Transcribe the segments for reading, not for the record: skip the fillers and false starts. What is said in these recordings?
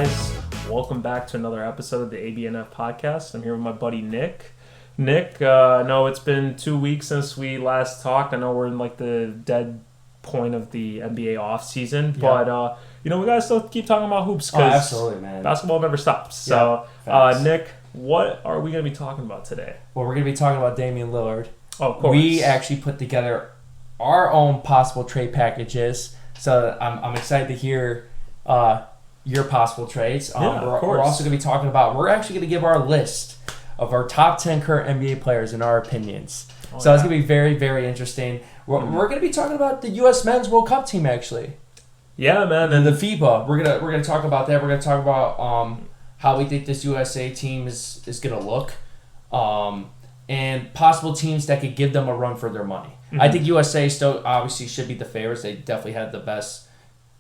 guys? Welcome back to another episode of the ABNF Podcast. I'm here with my buddy Nick. Nick, I know it's been 2 weeks since we last talked. I know we're in like the dead point of the NBA offseason, but we gotta still keep talking about hoops because absolutely, man. Basketball never stops. So, Nick, what are we gonna be talking about today? Well, we're gonna be talking about Dame Lillard. Oh, of course. We actually put together our own possible trade packages, so I'm excited to hear your possible trades. We're also going to be talking about, we're actually going to give our list of our top 10 current NBA players in our opinions. It's going to be very, very interesting. We're going to be talking about the U.S. Men's World Cup team, actually. Yeah, man. And the FIBA. We're going to talk about that. We're going to talk about how we think this USA team is going to look, and possible teams that could give them a run for their money. Mm-hmm. I think USA still obviously should be the favorites. They definitely have the best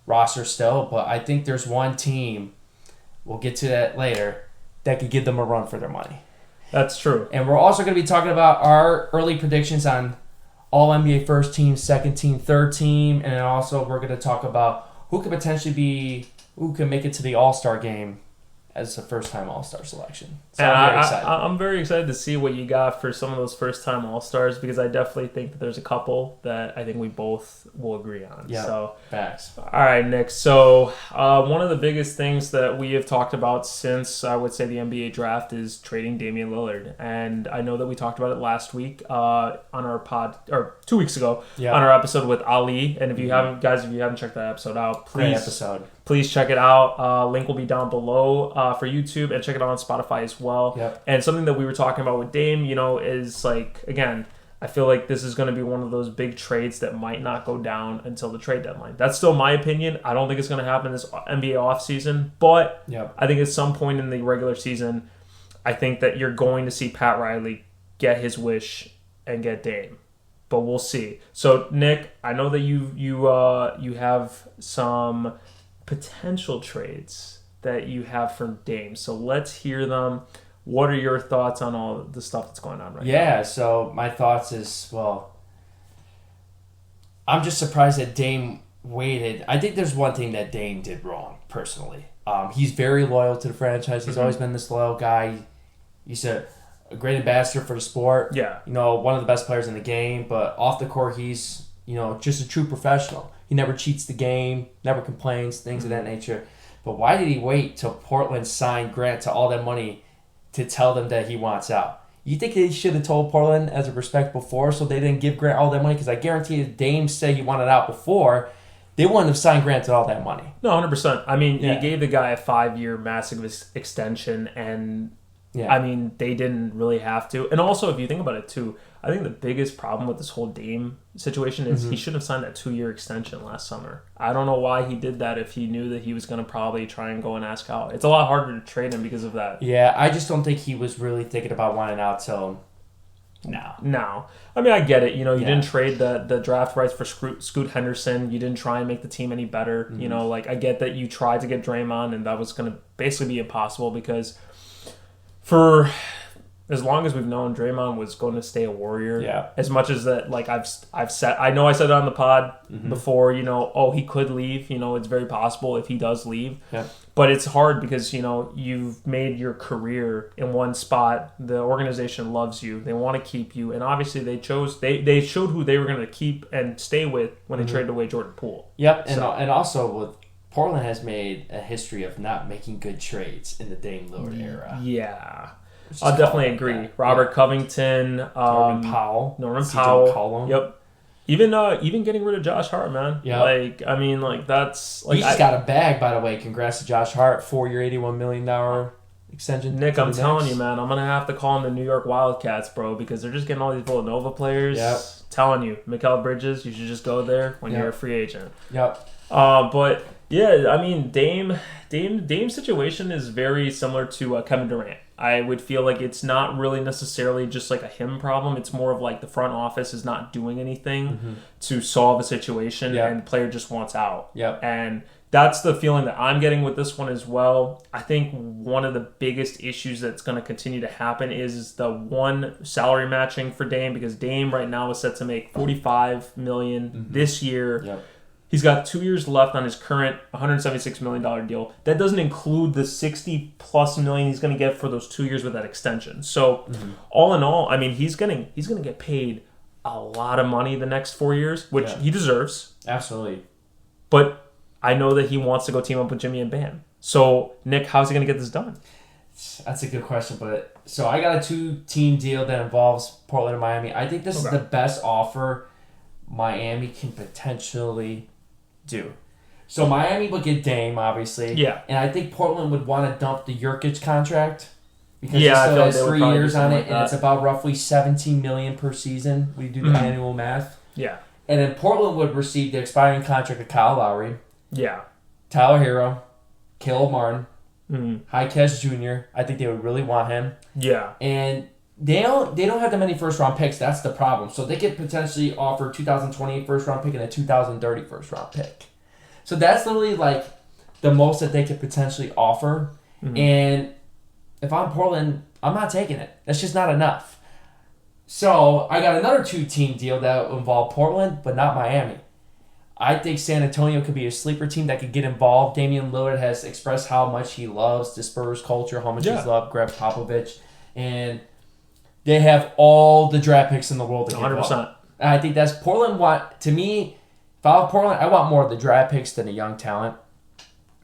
roster still, but I think there's one team, we'll get to that later, that could give them a run for their money. That's true. And we're also going to be talking about our early predictions on all NBA first team, second team, third team, and then also we're going to talk about who could potentially who can make it to the All-Star game as a first-time All-Star selection. So and I'm very excited. I'm very excited to see what you got for some of those first-time All-Stars, because I definitely think that there's a couple that I think we both will agree on. Yeah, so, facts. All right, Nick. So one of the biggest things that we have talked about since, I would say, the NBA draft is trading Damian Lillard. And I know that we talked about it last week on our pod, or 2 weeks ago, on our episode with Ali. And if you haven't checked that episode out, please check it out. Link will be down below for YouTube, and check it out on Spotify as well. Yep. And something that we were talking about with Dame, is like, again, I feel like this is going to be one of those big trades that might not go down until the trade deadline. That's still my opinion. I don't think it's going to happen this NBA offseason, but I think at some point in the regular season, I think that you're going to see Pat Riley get his wish and get Dame. But we'll see. So, Nick, I know that you have some potential trades that you have from Dame. So let's hear them. What are your thoughts on all the stuff that's going on right now? Yeah, so my thoughts is, well, I'm just surprised that Dame waited. I think there's one thing that Dame did wrong, personally. He's very loyal to the franchise. He's always been this loyal guy. He's a great ambassador for the sport. Yeah. One of the best players in the game, but off the court, he's, just a true professional. He never cheats the game, never complains, things of that nature. But why did he wait till Portland signed Grant to all that money to tell them that he wants out? You think he should have told Portland as a respect before so they didn't give Grant all that money? Because I guarantee if Dame said he wanted out before, they wouldn't have signed Grant to all that money. No, 100%. I mean, you gave the guy a 5-year massive extension, and I mean, they didn't really have to. And also, if you think about it too, I think the biggest problem with this whole Dame situation is he shouldn't have signed that 2-year extension last summer. I don't know why he did that if he knew that he was going to probably try and go and ask out. It's a lot harder to trade him because of that. Yeah, I just don't think he was really thinking about wanting out till now. No. I mean, I get it. You didn't trade the draft rights for Scoot Henderson. You didn't try and make the team any better. I get that you tried to get Draymond, and that was going to basically be impossible because for as long as we've known, Draymond was going to stay a Warrior. Yeah. As much as that, like I've said, I know I said it on the pod before. He could leave. It's very possible if he does leave. Yeah. But it's hard because you've made your career in one spot. The organization loves you. They want to keep you, and obviously they showed who they were going to keep and stay with when they traded away Jordan Poole. Yep. And also with Portland has made a history of not making good trades in the Dame Lillard era. Yeah. I'll definitely agree. Robert Covington, Norman Powell. Yep. Even getting rid of Josh Hart, man. Yeah. That's he just got a bag, by the way. Congrats to Josh Hart, 4-year, $81 million extension. Nick, I'm telling you, man, I'm gonna have to call them the New York Wildcats, bro, because they're just getting all these Villanova players. Yep. Telling you, Mikal Bridges, you should just go there when you're a free agent. Yep. But yeah, I mean, Dame's situation is very similar to Kevin Durant. I would feel like it's not really necessarily just like a him problem. It's more of like the front office is not doing anything to solve a situation, and the player just wants out. Yep. And that's the feeling that I'm getting with this one as well. I think one of the biggest issues that's going to continue to happen is the one salary matching for Dame, because Dame right now is set to make $45 million this year. Yep. He's got 2 years left on his current $176 million deal. That doesn't include the $60+ million he's going to get for those 2 years with that extension. So, all in all, I mean, he's going to get paid a lot of money the next 4 years, which he deserves. Absolutely. But I know that he wants to go team up with Jimmy and Bam. So, Nick, how's he going to get this done? That's a good question. But so I got a 2-team deal that involves Portland and Miami. I think this is the best offer Miami can potentially do. So Miami would get Dame, obviously. Yeah. And I think Portland would want to dump the Jurkic contract because he still has 3 years on it, and it's about roughly $17 million per season. We do the annual math. Yeah. And then Portland would receive the expiring contract of Kyle Lowry. Yeah. Tyler Hero, Caleb Martin, Jaquez Jr. I think they would really want him. Yeah. And they don't have that many first-round picks. That's the problem. So they could potentially offer 2028 first-round pick and a 2030 first-round pick. So that's literally like the most that they could potentially offer. And if I'm Portland, I'm not taking it. That's just not enough. So I got another 2-team deal that will involve Portland, but not Miami. I think San Antonio could be a sleeper team that could get involved. Damian Lillard has expressed how much he loves the Spurs culture, how much he's loved Greg Popovich. And they have all the draft picks in the world to get 100%. And I think that's Portland. To me, if I was Portland, I want more of the draft picks than the young talent.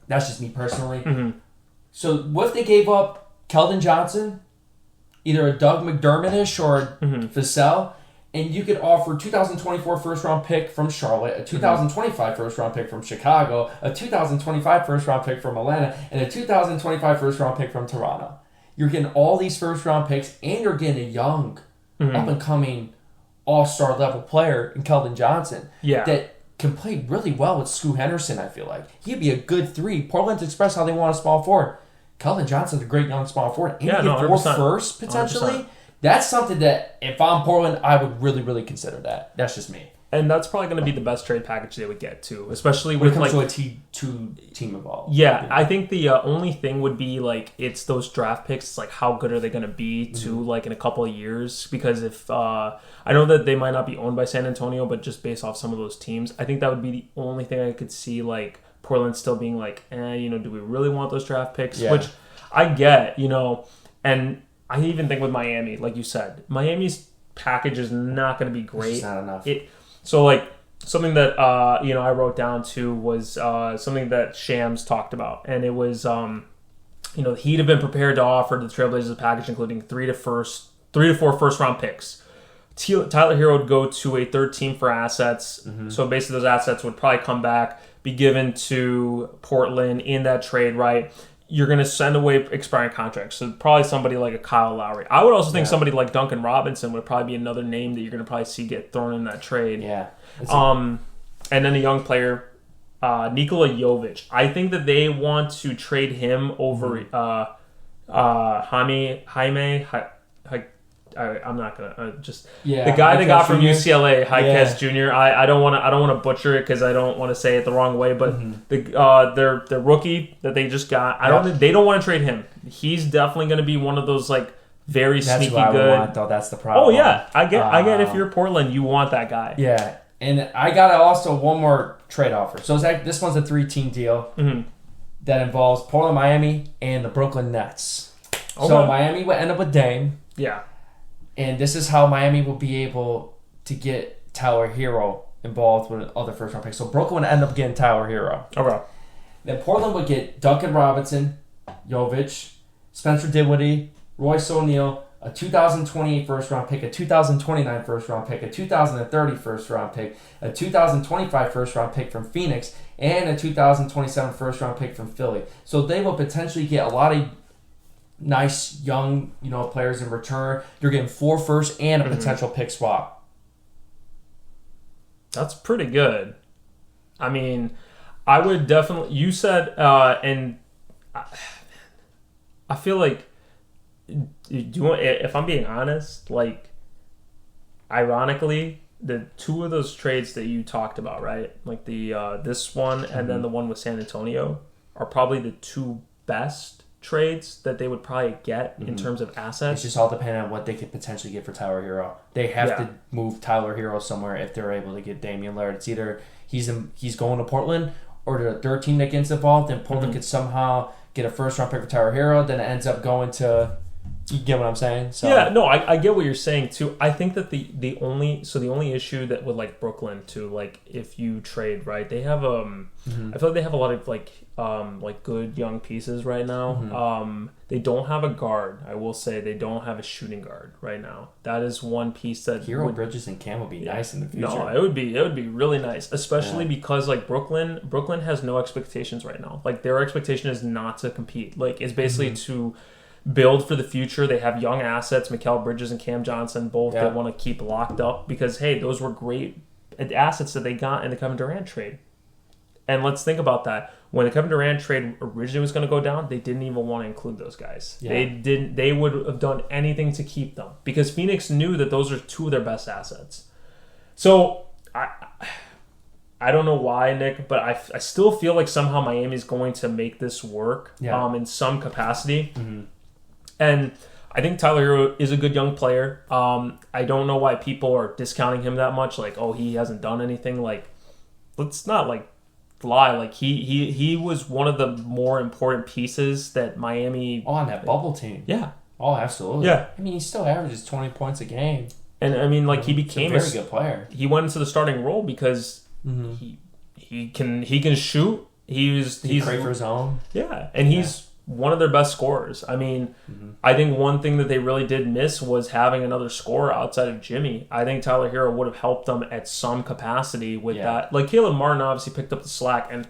That's just me personally. So what if they gave up Keldon Johnson, either a Doug McDermott-ish or Vassell, and you could offer 2024 first-round pick from Charlotte, a 2025 first-round pick from Chicago, a 2025 first-round pick from Atlanta, and a 2025 first-round pick from Toronto. You're getting all these first-round picks, and you're getting a young, up-and-coming, all-star level player in Keldon Johnson that can play really well with Scoot Henderson, I feel like. He'd be a good 3. Portland's expressed how they want a small forward. Keldon Johnson's a great young small forward. And you get 4 first, potentially. 100%. That's something that, if I'm Portland, I would really, really consider that. That's just me. And that's probably going to be the best trade package they would get, too. Especially when with it comes to a two-team involved. Yeah, I think the only thing would be, like, it's those draft picks. It's like, how good are they going to be, too, like, in a couple of years? Because if, I know that they might not be owned by San Antonio, but just based off some of those teams, I think that would be the only thing I could see, like, Portland still being like, do we really want those draft picks? Yeah. Which I get, and I even think with Miami, like you said, Miami's package is not going to be great. It's not enough. So, like, something that, I wrote down, too, was something that Shams talked about. And it was, he'd have been prepared to offer the Trailblazers a package including 3 to 4 first-round picks. Tyler Hero would go to a third team for assets. So, basically, those assets would probably come back, be given to Portland in that trade, right? You're going to send away expiring contracts. So probably somebody like a Kyle Lowry. I would also think somebody like Duncan Robinson would probably be another name that you're going to probably see get thrown in that trade. Yeah. And then a young player, Nikola Jovic. I think that they want to trade him over Jaime. I'm not gonna the guy they got from UCLA, Jaquez Jr. I don't want to butcher it because I don't want to say it the wrong way, but their rookie that they just got, they don't want to trade him. He's definitely going to be one of those like very sneaky good. I want, though. That's the problem. Oh yeah, I get if you're Portland, you want that guy. Yeah, and I got also one more trade offer. So this one's a 3-team deal that involves Portland, Miami, and the Brooklyn Nets. Okay. So Miami would end up with Dame. Yeah. And this is how Miami will be able to get Tyler Hero involved with other first-round picks. So Brooklyn would end up getting Tyler Hero. Okay. Then Portland would get Duncan Robinson, Jovic, Spencer Dinwiddie, Royce O'Neal, a 2028 first-round pick, a 2029 first-round pick, a 2030 first-round pick, a 2025 first-round pick from Phoenix, and a 2027 first-round pick from Philly. So they will potentially get a lot of nice young, players in return. You're getting 4 firsts and a potential pick swap. That's pretty good. I mean, I would definitely. You said, and I feel like, if I'm being honest, like, ironically, the 2 of those trades that you talked about, right? Like the this one and then the one with San Antonio are probably the 2 best trades that they would probably get in terms of assets. It's just all dependent on what they could potentially get for Tyler Hero. They have to move Tyler Hero somewhere if they're able to get Dame Lillard. It's either he's going to Portland or the third team that gets involved, and Portland could somehow get a first-round pick for Tyler Hero, then it ends up going to... You get what I'm saying? So, yeah, no, I get what you're saying too. I think that the only issue that with like Brooklyn too, like if you trade, right, they have I feel like they have a lot of like good young pieces right now. They don't have a guard. I will say they don't have a shooting guard right now. That is one piece that Hero, Bridges, and Cam would be nice in the future. No, it would be really nice, especially because like Brooklyn has no expectations right now. Like their expectation is not to compete. Like it's basically to build for the future. They have young assets, Mikal Bridges and Cam Johnson, both that want to keep locked up because, hey, those were great assets that they got in the Kevin Durant trade. And let's think about that. When the Kevin Durant trade originally was going to go down, they didn't even want to include those guys. Yeah. They would have done anything to keep them because Phoenix knew that those are two of their best assets. So I don't know why, Nick, but I still feel like somehow Miami's going to make this work in some capacity. And I think Tyler Hero is a good young player. I don't know why people are discounting him that much. Like, oh, he hasn't done anything. Like, let's not like lie. Like he was one of the more important pieces that Miami on that bubble team. Yeah. Oh, absolutely. Yeah. I mean, he still averages 20 points a game. And I mean, like he became a very good player. He went into the starting role because he can shoot. He's great for his own. Yeah, and he's one of their best scorers. I mean, I think one thing that they really did miss was having another scorer outside of Jimmy. I think Tyler Hero would have helped them at some capacity with that. Like Caleb Martin obviously picked up the slack, and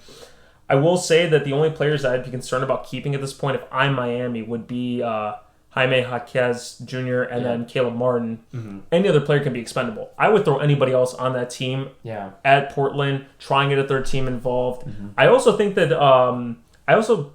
I will say that the only players that I'd be concerned about keeping at this point if I'm Miami would be Jaime Jaquez Jr. and then Caleb Martin. Any other player can be expendable. I would throw anybody else on that team at Portland, try and get a third team involved. I also think that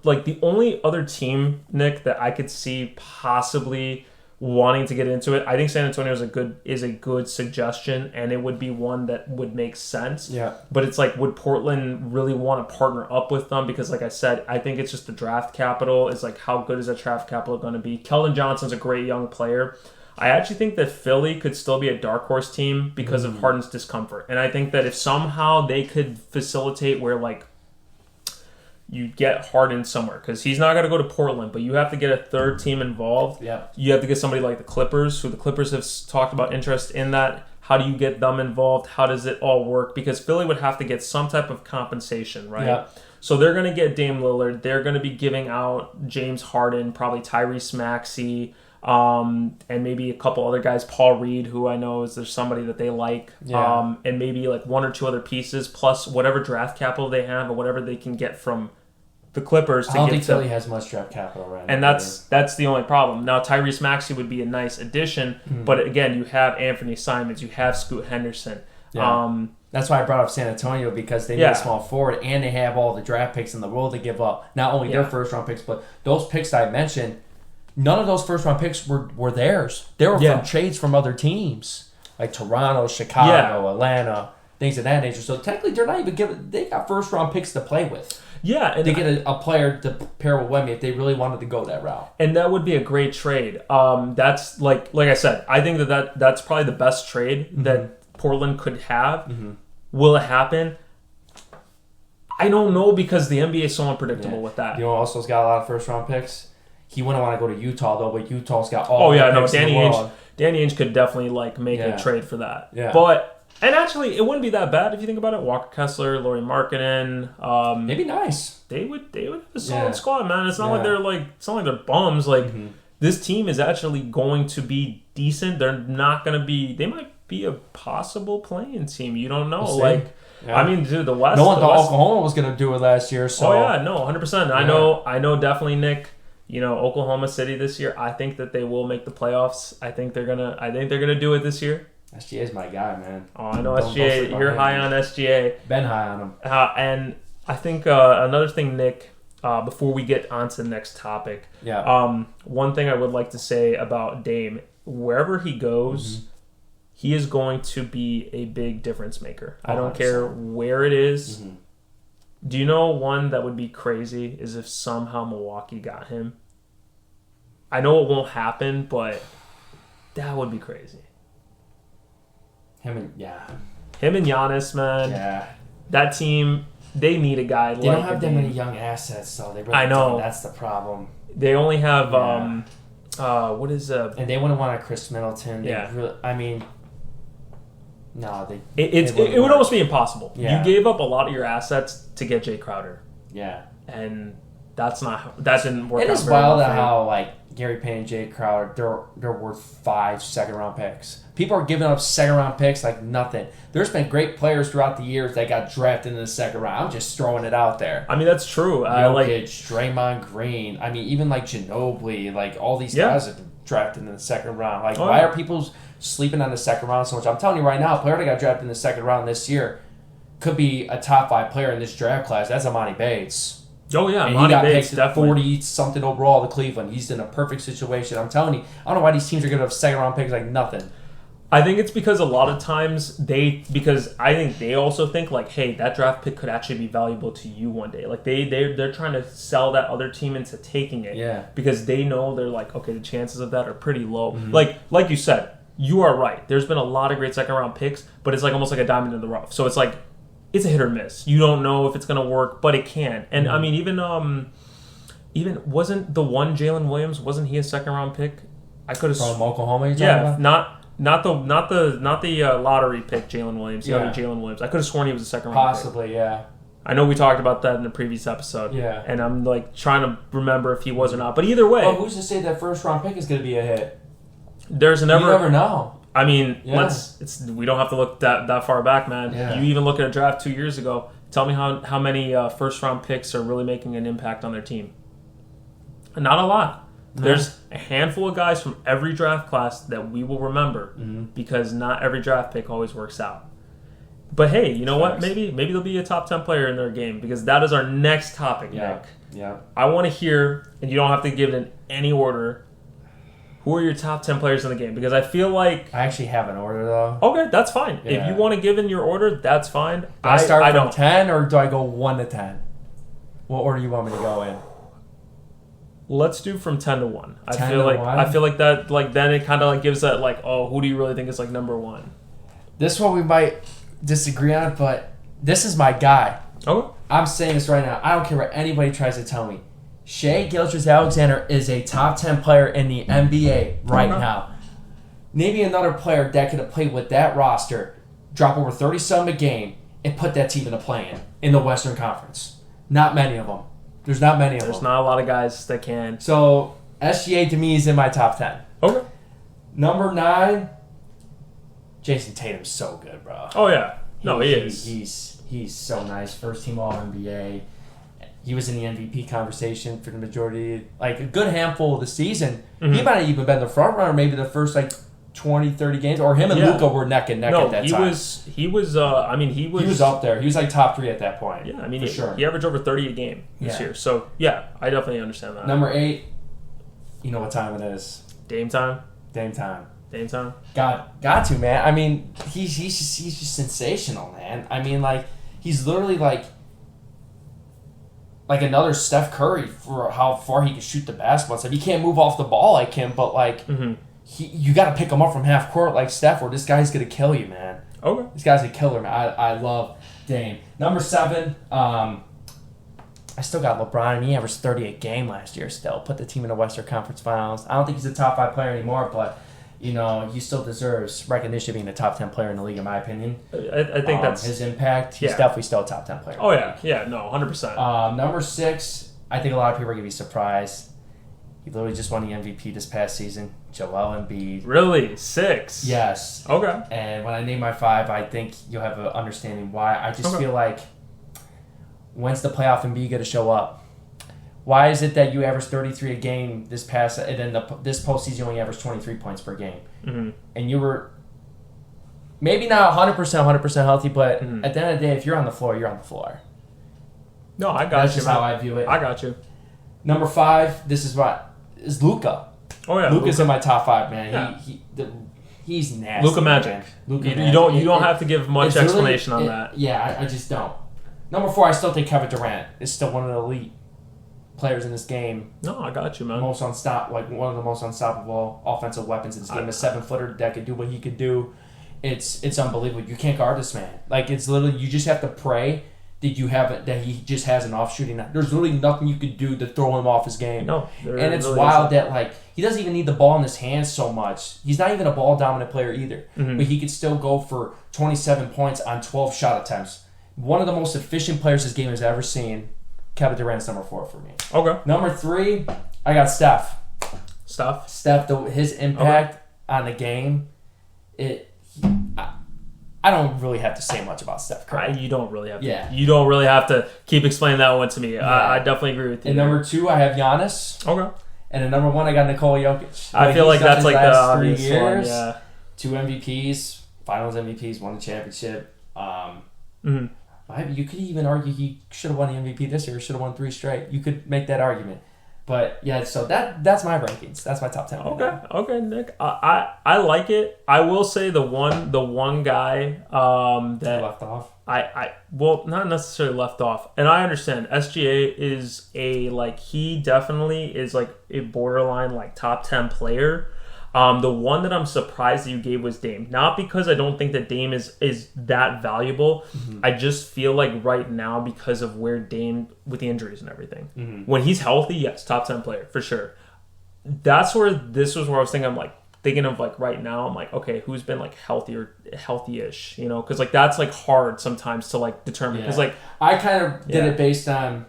like the only other team, Nick, that I could see possibly wanting to get into it, I think San Antonio is a good suggestion, and it would be one that would make sense. Yeah. But it's like, would Portland really want to partner up with them? Because like I said, I think it's just the draft capital. It's like, how good is that draft capital going to be? Keldon Johnson's a great young player. I actually think that Philly could still be a dark horse team because of Harden's discomfort. And I think that if somehow they could facilitate where like you get Harden somewhere, because he's not going to go to Portland, but you have to get a third team involved. Yeah. You have to get somebody like the Clippers, who the Clippers have talked about interest in that. How do you get them involved? How does it all work? Because Philly would have to get some type of compensation, right? Yeah. So they're going to get Dame Lillard. They're going to be giving out James Harden, probably Tyrese Maxey, and maybe a couple other guys, Paul Reed, who I know is there's somebody that they like, and maybe like one or two other pieces, plus whatever draft capital they have or whatever they can get from the Clippers. I don't think Philly has much draft capital right now. And that's the only problem. Now, Tyrese Maxey would be a nice addition, but again, you have Anthony Simons, you have Scoot Henderson. Yeah. That's why I brought up San Antonio, because they need a small forward, and they have all the draft picks in the world to give up. Not only their first-round picks, but those picks that I mentioned, none of those first-round picks were theirs. They were from trades from other teams, like Toronto, Chicago, Atlanta, things of that nature. So technically, they're not even giving. They got first-round picks to play with. Yeah, and they get a player to pair with Wemby if they really wanted to go that route. And that would be a great trade. That's like I said, I think that's probably the best trade that Portland could have. Will it happen? I don't know, because the NBA is so unpredictable with that. You know, also's got a lot of first round picks. He wouldn't want to go to Utah though, but Utah's got all. Danny Ainge could definitely like make a trade for that. Yeah, but. And actually, it wouldn't be that bad if you think about it. Walker Kessler, Lauri Markkanen, maybe nice. They would have a solid squad, man. It's not like they're bums. Like this team is actually going to be decent. They're not going to be. They might be a possible playing team. You don't know. I mean, dude, the West. No one thought Oklahoma was going to do it last year. So 100%. I know, definitely, Nick. You know, Oklahoma City this year. I think that they will make the playoffs. I think they're gonna do it this year. SGA is my guy, man. Oh, I know SGA. You're high on SGA. Been high on him. And I think another thing, Nick, before we get on to the next topic, one thing I would like to say about Dame, wherever he goes, he is going to be a big difference maker. I don't care where it is. Do you know one that would be crazy is if somehow Milwaukee got him? I know it won't happen, but that would be crazy. Him and Giannis, man. Yeah. That team, they need a guy They don't have that many young assets, so they really I know. don't. That's the problem. They only have what is and they wouldn't want a Chris Middleton. Really, I mean, no, it would almost be impossible. Yeah. You gave up a lot of your assets to get Jay Crowder. Yeah. And that didn't work out. It is wild how like Gary Payne and Jay Crowder, they're worth 5 second-round picks. People are giving up second-round picks like nothing. There's been great players throughout the years that got drafted in the second round. I'm just throwing it out there. I mean, that's true. Jokic, Draymond Green. I mean, even like Ginobili. Like all these guys have been drafted in the second round. Like, why are people sleeping on the second round so much? I'm telling you right now, a player that got drafted in the second round this year could be a top 5 player in this draft class. That's Amani Bates. Oh, yeah. And he got picked 40-something overall to Cleveland. He's in a perfect situation. I'm telling you, I don't know why these teams are giving up second-round picks like nothing. I think it's because a lot of times because I think they also think like, hey, that draft pick could actually be valuable to you one day. Like they're trying to sell that other team into taking it. Yeah. Because they know they're like, okay, the chances of that are pretty low. Mm-hmm. Like you said, you are right. There's been a lot of great second-round picks, but it's like almost like a diamond in the rough. So it's like, it's a hit or miss. You don't know if it's going to work, but it can. And I mean, even wasn't the one Jalen Williams? Wasn't he a second round pick? I could have from Oklahoma. You're talking about? not the lottery pick Jalen Williams. The other Jalen Williams. I could have sworn he was a second round pick. Possibly, yeah. I know we talked about that in the previous episode. Yeah. And I'm like trying to remember if he was or not. But either way, well, who's to say that first round pick is going to be a hit? You never know. I mean, we don't have to look that far back, man. Yeah. You even look at a draft 2 years ago. Tell me how many first-round picks are really making an impact on their team. Not a lot. No. There's a handful of guys from every draft class that we will remember because not every draft pick always works out. But hey, you know what? Maybe they'll be a top 10 player in their game because that is our next topic, Nick. Yeah. I want to hear, and you don't have to give it in any order, who are your top 10 players in the game? Because I feel like... I actually have an order, though. Okay, that's fine. Yeah. If you want to give in your order, that's fine. Do I start from 10, or do I go 1 to 10? What order do you want me to go in? Let's do from 10 to 1. 10 to 1? I feel like that, like, then it kind of like gives that, like, oh, who do you really think is, like, number 1? This one we might disagree on, but this is my guy. Okay. I'm saying this right now. I don't care what anybody tries to tell me. Shai Gilgeous-Alexander is a top 10 player in the NBA right now. Maybe another player that could have played with that roster, drop over 30-some a game, and put that team in the play-in in the Western Conference. Not many of them. There's not many of them. There's not a lot of guys that can. So, SGA to me is in my top 10. Okay. Number 9, Jason Tatum's so good, bro. Oh, yeah. No, he is. He's so nice. First team All-NBA. He was in the MVP conversation for the majority, like a good handful of the season. Mm-hmm. He might have even been the front runner maybe the first like 20, 30 games. Or him and Luka were neck and neck at that time. He was up there. He was like top 3 at that point. Yeah, I mean, sure. He averaged over 30 a game this year. So, yeah, I definitely understand that. Number 8, you know what time it is. Dame time? Dame time. Got to, man. I mean, he's just sensational, man. I mean, like, he's literally like another Steph Curry for how far he can shoot the basketball stuff. He can't move off the ball like him, but like you got to pick him up from half court like Steph, or this guy's gonna kill you, man. Okay, this guy's a killer, man. I love Dame. Number 7, I still got LeBron, and he averaged 30 a game last year. Still put the team in the Western Conference Finals. I don't think he's a top 5 player anymore, but you know, he still deserves recognition being the top 10 player in the league, in my opinion. I think that's... his impact, he's definitely still a top 10 player. Oh, yeah. Yeah, no, 100%. Number 6, I think a lot of people are going to be surprised. He literally just won the MVP this past season, Joel Embiid. Really? 6? Yes. Okay. And when I name my 5, I think you'll have an understanding why. I just feel like, when's the playoff Embiid going to show up? Why is it that you average 33 a game this past, and then this postseason you only averaged 23 points per game? Mm-hmm. And you were maybe not 100% healthy, but at the end of the day, if you're on the floor, you're on the floor. No, I got That's just how I view it. I got you. Number 5, this is Luka. Oh yeah, Luka's in my top 5, man. Yeah. He's nasty. Luka Magic. Luka you don't have to give much explanation on that. Yeah, I just don't. Number 4, I still think Kevin Durant is still one of the elite players in this game. No, I got you, man. One of the most unstoppable offensive weapons in this game. A 7-footer that could do what he could do. It's unbelievable. You can't guard this man. Like, it's literally, you just have to pray that he just has an off shooting. There's literally nothing you could do to throw him off his game. No, and it's really wild that, like, he doesn't even need the ball in his hands so much. He's not even a ball dominant player either. Mm-hmm. But he could still go for 27 points on 12 shot attempts. One of the most efficient players this game has ever seen. Kevin Durant's number 4 for me. Okay. Number 3, I got Steph. Steph, his impact on the game, I don't really have to say much about Steph Curry. You don't really have to. Yeah. You don't really have to keep explaining that one to me. Yeah. I definitely agree with you. And number 2, I have Giannis. Okay. And at number 1, I got Nikola Jokic. I feel like that's like the obvious 3 years, one. Yeah. 2 MVPs, Finals MVPs, won the championship. You could even argue he should have won the MVP this year. Should have won 3 straight. You could make that argument. But yeah, so that's my rankings. That's my top 10. Okay, Nick. I like it. I will say the one guy that left off. Well, not necessarily left off. And I understand SGA is he definitely is like a borderline like top 10 player. The one that I'm surprised that you gave was Dame. Not because I don't think that Dame is that valuable. Mm-hmm. I just feel like right now, because of where Dame, with the injuries and everything, when he's healthy, yes, top 10 player, for sure. That's where this was where I was thinking, I'm like, thinking of like right now, I'm like, okay, who's been like healthy-ish, you know? Because like that's like hard sometimes to like determine. Because like I kind of did it based on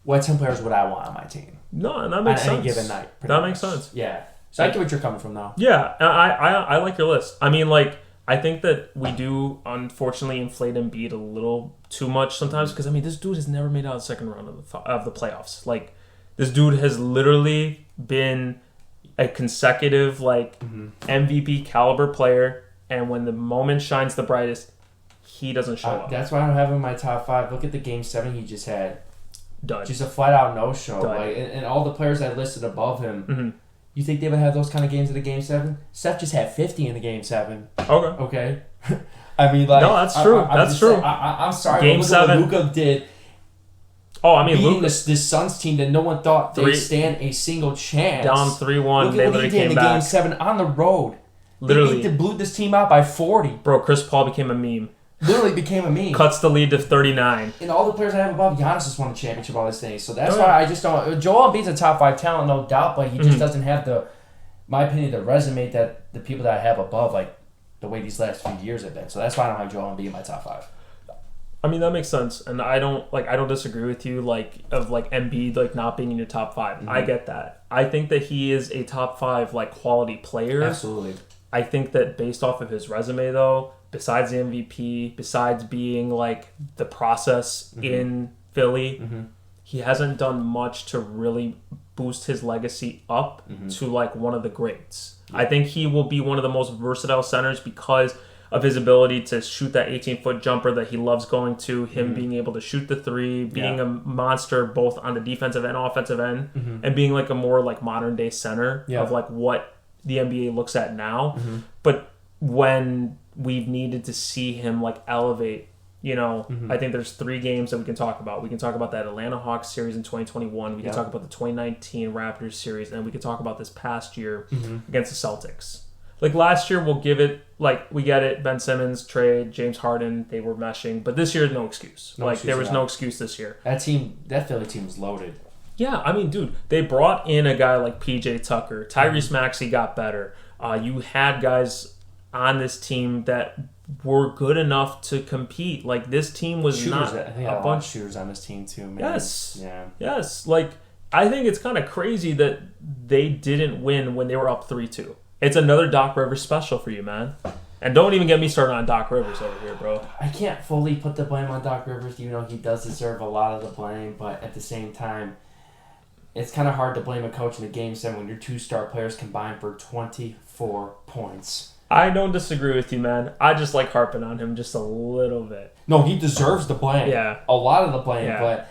what 10 players would I want on my team. No, and that makes sense. On any given night. That makes sense. Yeah. So I get what you're coming from now. Yeah, I like your list. I mean, like, I think that we do, unfortunately, inflate Embiid a little too much sometimes because, I mean, this dude has never made out of the second round of the playoffs. Like, this dude has literally been a consecutive, like, MVP caliber player, and when the moment shines the brightest, he doesn't show up. That's why I don't have him in my top 5. Look at the Game 7 he just had. Done. Just a flat-out no-show. Like, and all the players I listed above him, you think they would have those kind of games in the Game 7? Steph just had 50 in the Game 7. Okay. I mean, like... No, that's true. That's true. I'm sorry. Game 7. What Luka did... Oh, I mean, beating this Suns team that no one thought they'd stand a single chance. Down 3-1. Look at what he did in the Game 7 on the road. Literally. They blew this team out by 40. Bro, Chris Paul became a meme. Literally became a meme. Cuts the lead to 39. And all the players I have above, Giannis has won a championship all these things. So that's why I just don't... Joel Embiid's a top 5 talent, no doubt, but he just doesn't have my opinion, the resume that the people that I have above, like, the way these last few years have been. So that's why I don't have Joel Embiid in my top 5. I mean, that makes sense. And I don't disagree with you, like, of, like, Embiid, like, not being in your top 5. I get that. I think that he is a top 5, like, quality player. Absolutely. I think that based off of his resume, though, besides the MVP, besides being, like, the process in Philly, he hasn't done much to really boost his legacy up to, like, one of the greats. I think he will be one of the most versatile centers because of his ability to shoot that 18-foot jumper that he loves going to, him being able to shoot the 3, being a monster both on the defensive and offensive end, and being, like, a more, like, modern-day center of, like, what the NBA looks at now. But when we've needed to see him, like, elevate, you know, I think there's 3 games that we can talk about. We can talk about that Atlanta Hawks series in 2021. We can talk about the 2019 Raptors series, and we can talk about this past year against the Celtics. Like, last year, we'll give it, like, we get it, Ben Simmons trade, James Harden, they were meshing. But this year, no excuse. There was no excuse this year. That Philly team was loaded. Yeah, I mean, dude, they brought in a guy like PJ Tucker. Tyrese Maxey got better. You had guys on this team that were good enough to compete. Like, this team was not a bunch of shooters on this team too, man. Yes. Like, I think it's kind of crazy that they didn't win when they were up 3-2. It's another Doc Rivers special for you, man. And don't even get me started on Doc Rivers over here, bro. I can't fully put the blame on Doc Rivers, even though he does deserve a lot of the blame. But at the same time, it's kind of hard to blame a coach in a Game 7 when your 2 star players combined for 24 points. I don't disagree with you, man. I just like harping on him just a little bit. No, he deserves the blame. Yeah. A lot of the blame, but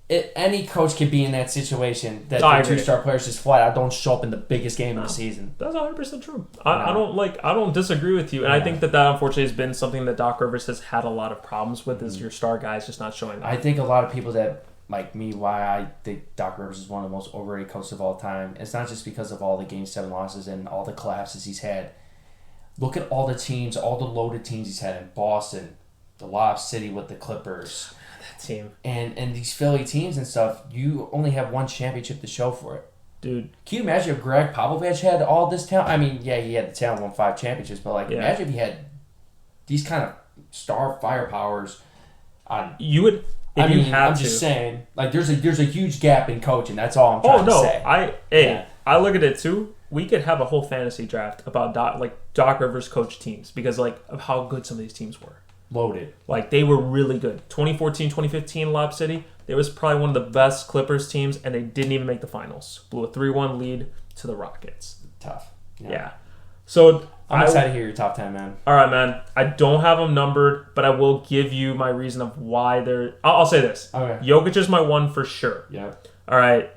any coach could be in that situation that the 2 star players just flat out don't show up in the biggest game of the season. That's 100% true. I don't disagree with you, and I think that unfortunately has been something that Doc Rivers has had a lot of problems with is your star guys just not showing up. I think a lot of people that like me, why I think Doc Rivers is one of the most overrated coaches of all time. It's not just because of all the Game 7 losses and all the collapses he's had. Look at all the teams, all the loaded teams he's had in Boston, the Lob City with the Clippers. That team. And these Philly teams and stuff, you only have one championship to show for it. Dude. Can you imagine if Greg Popovich had all this talent? I mean, yeah, he had the talent, won 5 championships, but imagine if he had these kind of star firepowers on... You would... I'm just saying, like, there's a huge gap in coaching. That's all I'm trying to say. I look at it too. We could have a whole fantasy draft about Doc Rivers coach teams because of how good some of these teams were. Loaded. Like, they were really good. 2014, 2015, Lob City, they was probably one of the best Clippers teams, and they didn't even make the finals. Blew a 3-1 lead to the Rockets. Tough. Yeah. So... I'm excited to hear your top 10, man. All right, man. I don't have them numbered, but I will give you my reason of why they're... I'll say this. Okay. Jokic is my one for sure. Yeah. All right.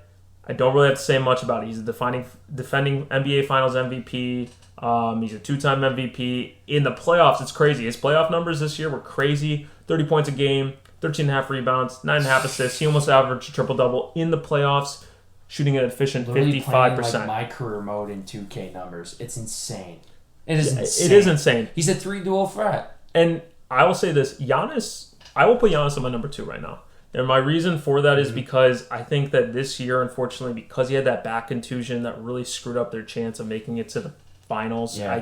I don't really have to say much about it. He's a defending NBA Finals MVP. He's a 2-time MVP. In the playoffs, it's crazy. His playoff numbers this year were crazy. 30 points a game, 13.5 rebounds, 9.5 assists. He almost averaged a triple-double in the playoffs, shooting an efficient 55%. Literally playing like my career mode in 2K numbers. It's insane. It is insane. It is insane. He's a 3-duel threat. And I will say this. Giannis, I will put Giannis on my number 2 right now. And my reason for that is because I think that this year, unfortunately, because he had that back contusion that really screwed up their chance of making it to the finals, I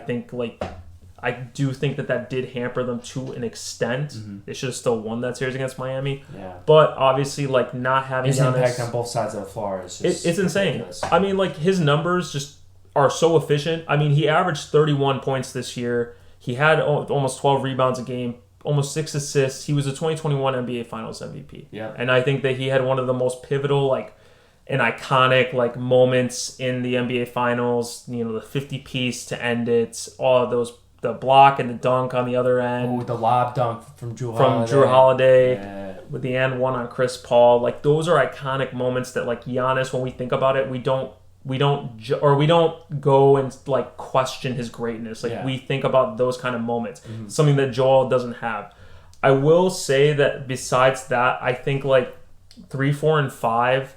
do think that did hamper them to an extent. They should have still won that series against Miami. Yeah. But obviously, not having his Giannis, impact on both sides of the floor is just it's insane. Ridiculous. I mean, his numbers just are so efficient. I mean, he averaged 31 points this year. He had almost 12 rebounds a game, almost 6 assists. He was a 2021 NBA Finals MVP. Yeah. And I think that he had one of the most pivotal, and iconic, moments in the NBA Finals. The 50-piece to end it, all of those, the block and the dunk on the other end. Ooh, the lob dunk from Drew Holiday. Yeah. With the and one on Chris Paul. Those are iconic moments that, Giannis, when we think about it, we don't go and question his greatness. We think about those kind of moments. Something that Joel doesn't have. I will say that besides that, I think 3, 4, and 5,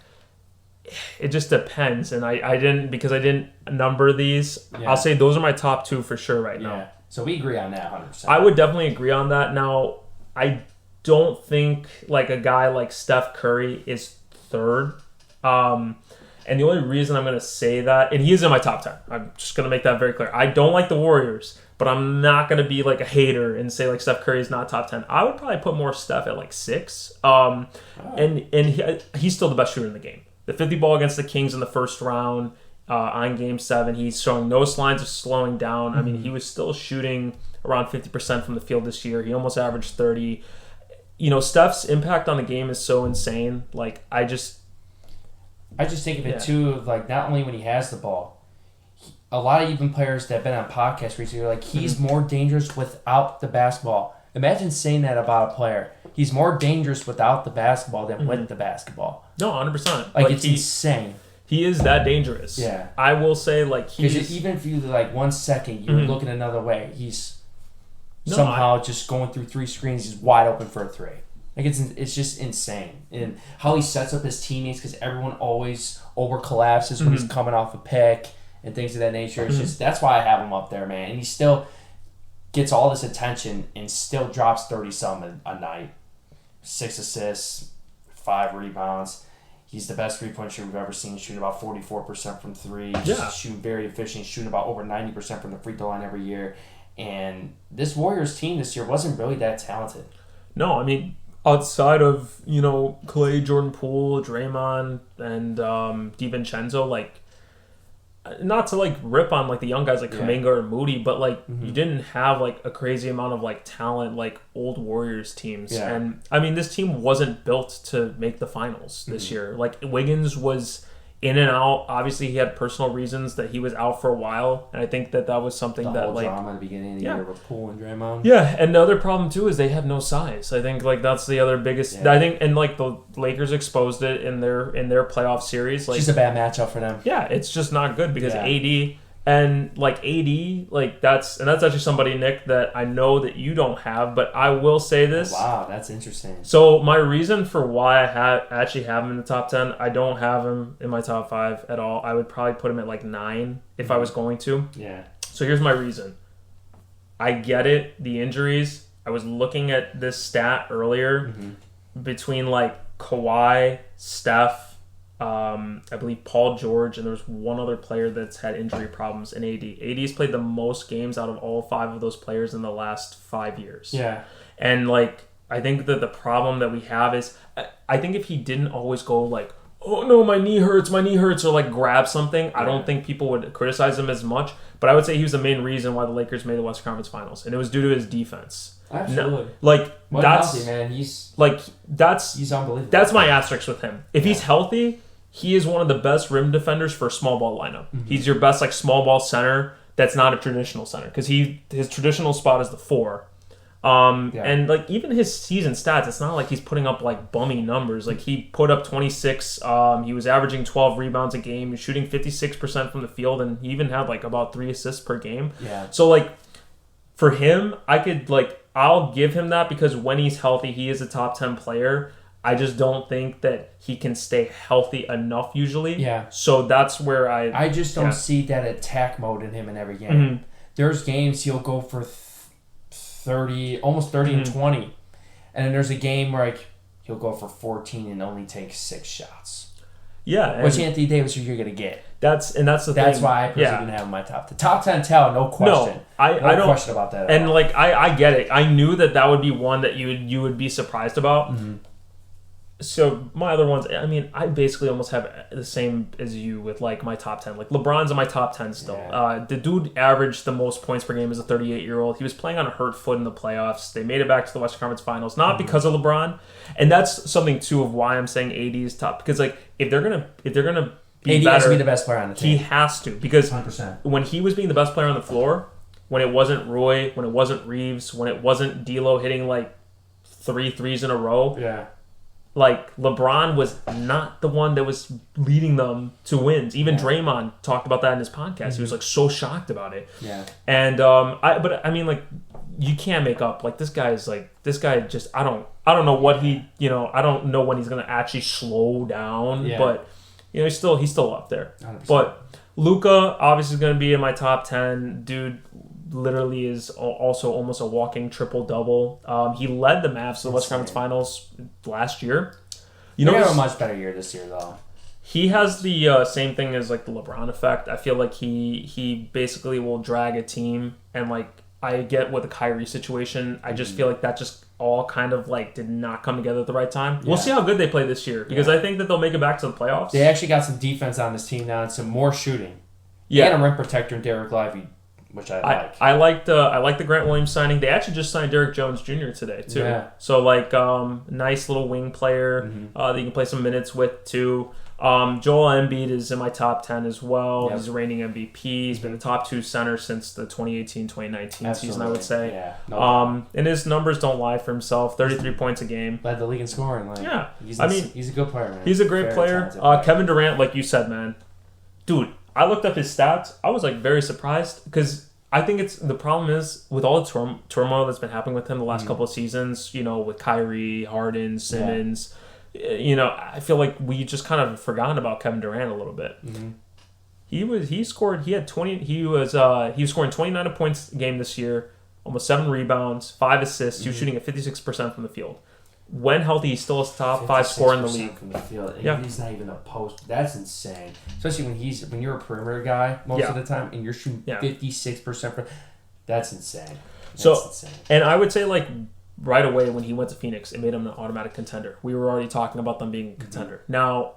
it just depends. And I didn't number these. I'll say those are my top 2 for sure right now. So we agree on that 100%. I would definitely agree on that. Now, I don't think a guy like Steph Curry is 3rd. And the only reason I'm going to say that, and he is in my top 10. I'm just going to make that very clear. I don't like the Warriors, but I'm not going to be a hater and say Steph Curry is not top 10. I would probably put more Steph at 6. And he's still the best shooter in the game. The 50 ball against the Kings in the first round on Game 7, he's showing no signs of slowing down. I mean, he was still shooting around 50% from the field this year. He almost averaged 30. Steph's impact on the game is so insane. I just think of it too, of not only when he has the ball, a lot of even players that have been on podcasts recently are he's more dangerous without the basketball. Imagine saying that about a player. He's more dangerous without the basketball than with the basketball. No, 100%. It's insane. He is that dangerous. Yeah. I will say he's... Even if you 1 second, you're looking another way, he's somehow just going through 3 screens, he's wide open for a 3. It's just insane. And how he sets up his teammates, because everyone always over collapses when he's coming off a pick and things of that nature. It's just, that's why I have him up there, man. And he still gets all this attention and still drops 30-something a night. 6 assists, 5 rebounds. He's the best three-point shooter we've ever seen, shooting about 44% from 3. Just shooting very efficient, shooting about over 90% from the free throw line every year. And this Warriors team this year wasn't really that talented. No, I mean... Outside of, Clay, Jordan Poole, Draymond, and DiVincenzo, not to rip on the young guys Kuminga or Moody, but you didn't have a crazy amount of talent old Warriors teams. Yeah. And I mean, this team wasn't built to make the finals this year. Wiggins was in and out. Obviously, he had personal reasons that he was out for a while, and I think that was something the that whole drama at the beginning of the year with Poole and Draymond. Yeah, and the other problem too is they have no size. I think that's the other biggest. I think, and the Lakers exposed it in their playoff series. It's just a bad matchup for them. Yeah, it's just not good because AD And like AD, like that's actually somebody, Nick, that I know that you don't have, but I will say this. Wow, that's interesting. So my reason for why I actually have him in the top 10, I don't have him in my top 5 at all. I would probably put him at like 9 if I was going to. Yeah. So here's my reason. I get it, the injuries. I was looking at this stat earlier between like Kawhi, Steph, I believe Paul George, and there's one other player that's had injury problems in AD. AD's played the most games out of all 5 of those players in the last 5 years. Yeah. And like, I think that the problem that we have is, I think if he didn't always go like, oh no, my knee hurts, or like grab something, I don't think people would criticize him as much. But I would say he was the main reason why the Lakers made the Western Conference Finals, and it was due to his defense. Absolutely. That's healthy, man. He's unbelievable. That's my asterisk with him. If he's healthy, he is one of the best rim defenders for a small ball lineup. He's your best like small ball center that's not a traditional center, because his traditional spot is the 4. And like even his season stats, it's not like he's putting up like bummy numbers. Like he put up 26. He was averaging 12 rebounds a game. He was shooting 56% from the field, and he even had like about 3 assists per game. Yeah. So like for him, I'll give him that, because when he's healthy, he is a top 10 player. I just don't think that he can stay healthy enough usually. Yeah. So that's where I just don't see that attack mode in him in every game. There's games he'll go for almost 30 and 20. And then there's a game where like he'll go for 14 and only take 6 shots. Yeah. Which Anthony Davis you're going to get. That's the thing. That's why I personally didn't have him in my top 10. Top 10 talent, no question. No, I don't question about that. And like I get it. I knew that would be one that you would be surprised about. So my other ones, I mean, I basically almost have the same as you with like my top 10. Like LeBron's in my top 10 still. Yeah. The dude averaged the most points per game as a 38-year-old. He was playing on a hurt foot in the playoffs. They made it back to the Western Conference Finals, not because of LeBron. And that's something too of why I'm saying AD is top, because like if they're gonna be AD better, has to be the best player on the team. He has to, because 100%. When he was being the best player on the floor, when it wasn't Roy, when it wasn't Reeves, when it wasn't D'Lo hitting like 3 threes in a row. Yeah. Like, LeBron was not the one that was leading them to wins. Even Draymond talked about that in his podcast. He was, like, so shocked about it. Yeah. And, I mean, like, you can't make up. Like, this guy just, I don't know what he, I don't know when he's going to actually slow down. Yeah. But, he's still up there. 100%. But Luka, obviously, is going to be in my top 10. Dude literally is also almost a walking triple-double. He led the Mavs to the Western Conference Finals last year. He had a much better year this year, though. He has the same thing as like the LeBron effect. I feel like he basically will drag a team, and like I get with the Kyrie situation, I just feel like that just all kind of like did not come together at the right time. We'll see how good they play this year, because I think that they'll make it back to the playoffs. They actually got some defense on this team now and some more shooting. Yeah, and a rim protector in Derek Lively, which I like. I like the Grant Williams signing. They actually just signed Derek Jones Jr. today too. Yeah. So like nice little wing player that you can play some minutes with too. Joel Embiid is in my top 10 as well. Yep. He's a reigning MVP. He's been the top 2 center since the 2018-2019 season, I would say. Yeah. No and his numbers don't lie for himself. 33 points a game. Led the league in scoring. He's a good player, man. He's a great player. Kevin Durant, like you said, man. Dude, I looked up his stats. I was like very surprised, because I think the problem is with all the turmoil that's been happening with him the last couple of seasons, with Kyrie, Harden, Simmons, I feel like we just kind of forgotten about Kevin Durant a little bit. He was scoring 29 points a game this year, almost 7 rebounds, 5 assists. He was shooting at 56% from the field. When healthy, he's still a top 5 scorer in the league. From the field. He's not even a post. That's insane. Especially when you're a perimeter guy most of the time and you're shooting 56%. That's insane. Insane. And I would say like right away when he went to Phoenix, it made him an automatic contender. We were already talking about them being a contender. Now,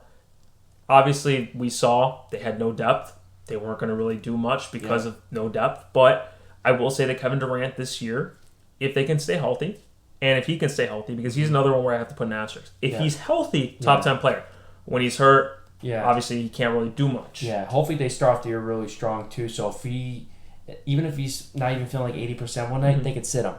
obviously, we saw they had no depth. They weren't going to really do much because of no depth. But I will say that Kevin Durant this year, if they can stay healthy, and if he can stay healthy, because he's another one where I have to put an asterisk. If he's healthy, top 10 player. When he's hurt, obviously he can't really do much. Yeah, hopefully they start off the year really strong too. So even if he's not even feeling like 80% one night, they could sit him.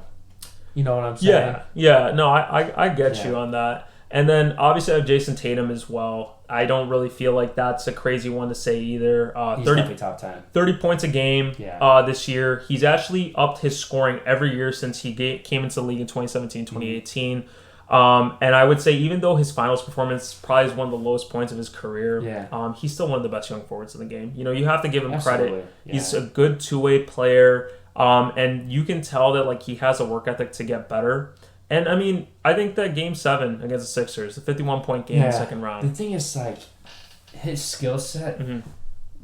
You know what I'm saying? Yeah. No, I get you on that. And then obviously I have Jason Tatum as well. I don't really feel like that's a crazy one to say either. He's definitely top 10. 30 points a game this year. He's actually upped his scoring every year since he came into the league in 2017, 2018. And I would say even though his finals performance probably is one of the lowest points of his career, he's still one of the best young forwards in the game. You know, you have to give him credit. Yeah. He's a good two-way player, and you can tell that like he has a work ethic to get better. And I mean, I think that Game 7 against the Sixers, the 51-point game, second round. The thing is, like, his skill set.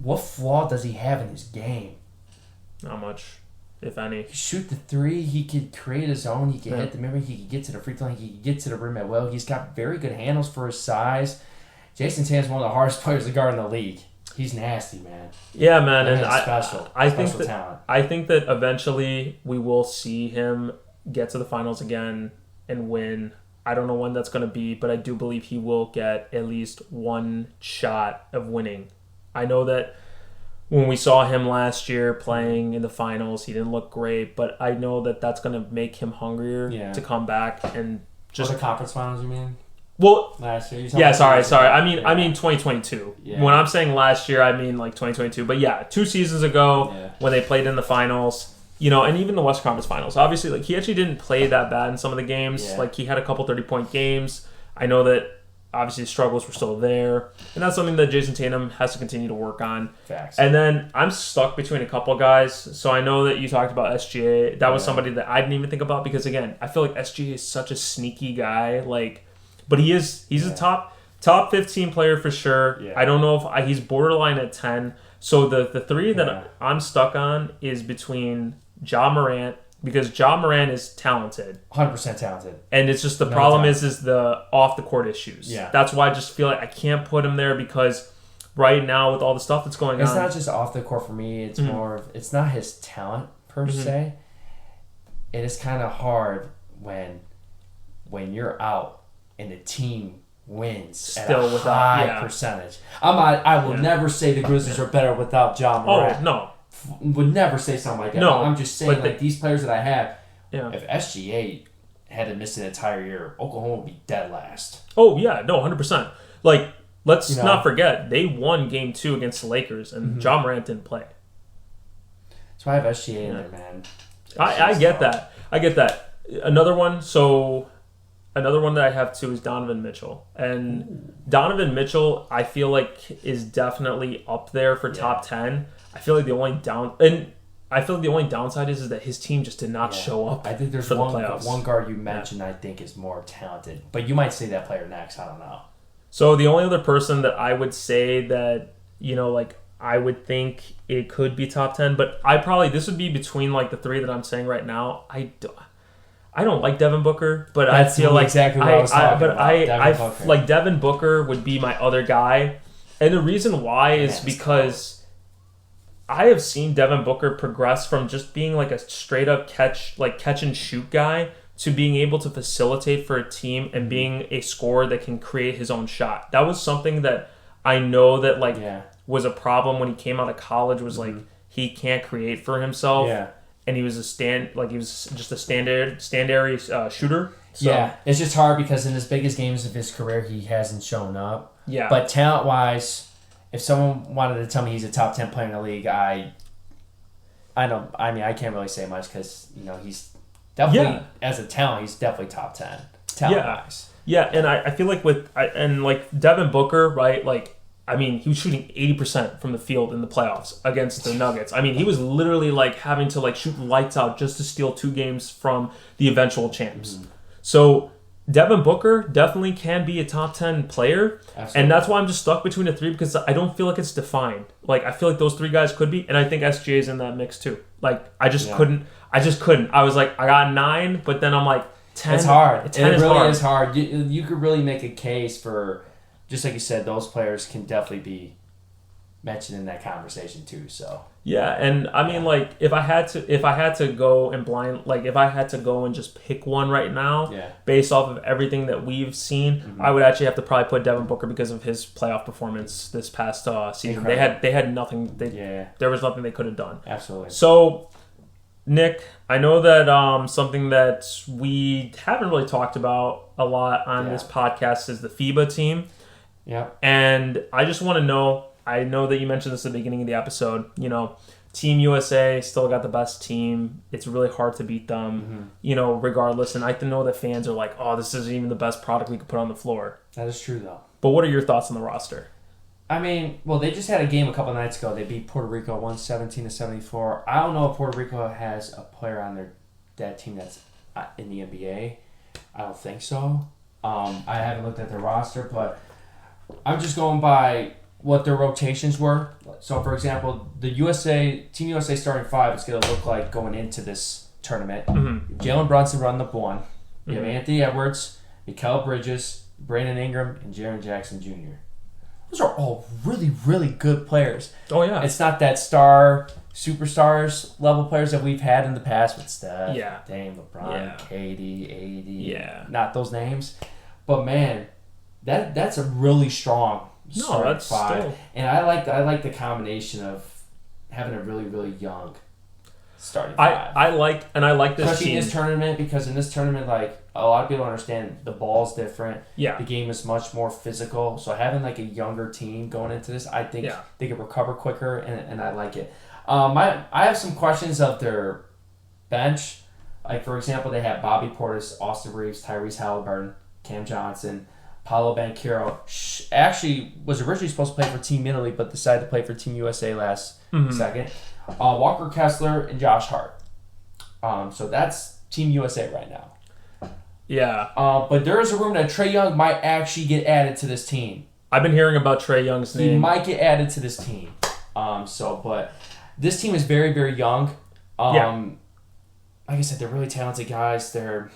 What flaw does he have in his game? Not much, if any. He could shoot the three. He could create his own. He could hit the rim. He could get to the free throw line. He could get to the rim at will. He's got very good handles for his size. Jason Tatum's one of the hardest players to guard in the league. He's nasty, man. Yeah, man, and I think that talent. I think that eventually we will see him get to the finals again and win. I don't know when that's going to be, but I do believe he will get at least one shot of winning. I know that when we saw him last year playing in the finals, he didn't look great, but I know that that's going to make him hungrier to come back and just... the conference finals, you mean? Well, last year? Sorry. I mean 2022. Yeah. When I'm saying last year, I mean like 2022. But yeah, 2 seasons ago when they played in the finals... You know, and even the West Conference Finals. Obviously, like he actually didn't play that bad in some of the games. Yeah. Like he had a couple 30-point games. I know that obviously struggles were still there, and that's something that Jason Tatum has to continue to work on. Facts. And then I'm stuck between a couple guys. So I know that you talked about SGA. That was somebody that I didn't even think about because again, I feel like SGA is such a sneaky guy. Like, but he's a top 15 player for sure. Yeah. I don't know if he's borderline at 10. So the three that I'm stuck on is between Ja Morant, because Ja Morant is talented. 100% talented. And it's just the problem is the off-the-court issues. Yeah. That's why I just feel like I can't put him there because right now with all the stuff that's going on... It's not just off-the-court for me. It's more of... It's not his talent, per se. It is kind of hard when you're out and the team wins still at a high percentage. I will never say the Grizzlies are better without Ja Morant. Oh, no. Would never say something like that. No, I'm just saying, like, these players that I have, if SGA had to miss an entire year, Oklahoma would be dead last. Oh, yeah. No, 100%. Like, let's not forget, they won Game 2 against the Lakers, and Ja Morant didn't play. So I have SGA in there, man. I get that. I get that. Another one that I have, too, is Donovan Mitchell. And Donovan Mitchell, I feel like, is definitely up there for top 10. I feel like the only downside is that his team just did not show up. I think there's one guard you mentioned I think is more talented, but you might say that player next. I don't know. So the only other person that I would say that like I would think it could be top 10, but this would be between like the three that I'm saying right now. I don't like Devin Booker, but I feel like exactly what I was talking about. Like Devin Booker would be my other guy, and the reason why is because I have seen Devin Booker progress from just being like a straight up catch and shoot guy to being able to facilitate for a team and being a scorer that can create his own shot. That was something that I know that was a problem when he came out of college. Was like he can't create for himself. Yeah. And he was he was just a standard shooter. So. Yeah, it's just hard because in his biggest games of his career, he hasn't shown up. Yeah, but talent wise, if someone wanted to tell me he's a top 10 player in the league, I can't really say much because he's definitely as a talent, he's definitely top 10 talent wise. Yeah, and I feel like like Devin Booker, right? Like he was shooting 80% from the field in the playoffs against the Nuggets. He was literally like having to like shoot lights out just to steal 2 games from the eventual champs. So Devin Booker definitely can be a top 10 player. Absolutely. And that's why I'm just stuck between the 3 because I don't feel like it's defined. Like I feel like those 3 guys could be, and I think SGA is in that mix too. Like I just couldn't. I was like I got 9, but then I'm like 10. It's hard. 10 is hard. You could really make a case for, just like you said, those players can definitely be mentioned in that conversation too. So yeah, and like if I had to go and blind, like if I had to go and just pick one right now, based off of everything that we've seen, I would actually have to probably put Devin Booker because of his playoff performance this past season. Incredible. They had nothing. There was nothing they could have done. Absolutely. So, Nick, I know that something that we haven't really talked about a lot on this podcast is the FIBA team. Yep. And I just want to know, I know that you mentioned this at the beginning of the episode, Team USA still got the best team. It's really hard to beat them, regardless. And I know that fans are like, oh, this isn't even the best product we could put on the floor. That is true, though. But what are your thoughts on the roster? I mean, well, they just had a game a couple nights ago. They beat Puerto Rico 117-74. I don't know if Puerto Rico has a player on that team that's in the NBA. I don't think so. I haven't looked at their roster, but I'm just going by what their rotations were. So, for example, Team USA starting five is going to look like going into this tournament. Mm-hmm. Jalen Brunson run the one. You have Mm-hmm. Anthony Edwards, Mikal Bridges, Brandon Ingram, and Jaren Jackson Jr. Those are all really, really good players. Oh, yeah. It's not that superstars level players that we've had in the past with Steph, Dame, LeBron, KD, AD. Yeah. Not those names. But, man, that's a really strong starting five. Still... And I like the combination of having a really, really young starting five. I like this especially team. in this tournament, because in this tournament, like, a lot of people understand the ball's different. Yeah. The game is much more physical. So having like a younger team going into this, I think they can recover quicker, and I like it. I have some questions of their bench. Like, for example, they have Bobby Portis, Austin Reeves, Tyrese Halliburton, Cam Johnson, Paolo Banchero. Actually was originally supposed to play for Team Italy, but decided to play for Team USA last second. Walker Kessler and Josh Hart. So that's Team USA right now. Yeah. But there is a rumor that Trae Young might actually get added to this team. I've been hearing about Trae Young's name. He might get added to this team. But this team is very, very young. Like I said, they're really talented guys. They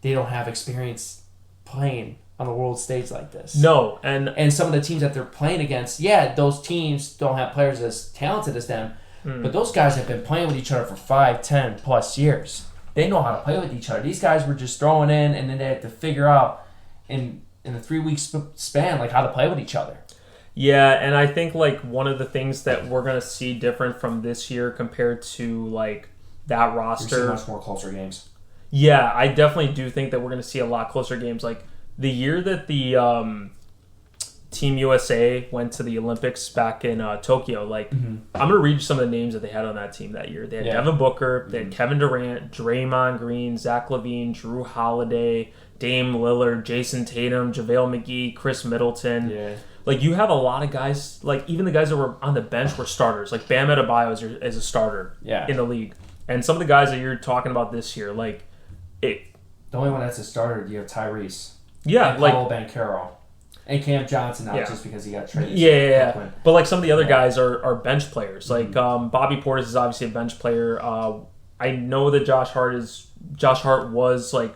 don't have experience playing on the world stage like this. No, and some of the teams that they're playing against, those teams don't have players as talented as them, but those guys have been playing with each other for 5, 10 plus years. They know how to play with each other. These guys were just throwing in, and then they have to figure out in a 3-week span like how to play with each other. Yeah, and I think like one of the things that we're gonna see different from this year compared to like that roster, much more closer games. Yeah, I definitely do think that we're gonna see a lot closer games. Like the year that the Team USA went to the Olympics back in Tokyo, like I'm gonna read some of the names that they had on that team that year. They had Devin Booker, they had Kevin Durant, Draymond Green, Zach LaVine, Drew Holiday, Dame Lillard, Jason Tatum, JaVale McGee, Chris Middleton. Yeah. Like you have a lot of guys. Like even the guys that were on the bench were starters. Like Bam Adebayo is a starter in the league, and some of the guys that you're talking about this year, like it. The only one that's a starter, you have Tyrese. Yeah, and like Paolo Banchero. And Cam Johnson now just because he got traded. Yeah. But like some of the other guys are bench players. Like Bobby Portis is obviously a bench player. I know that Josh Hart was like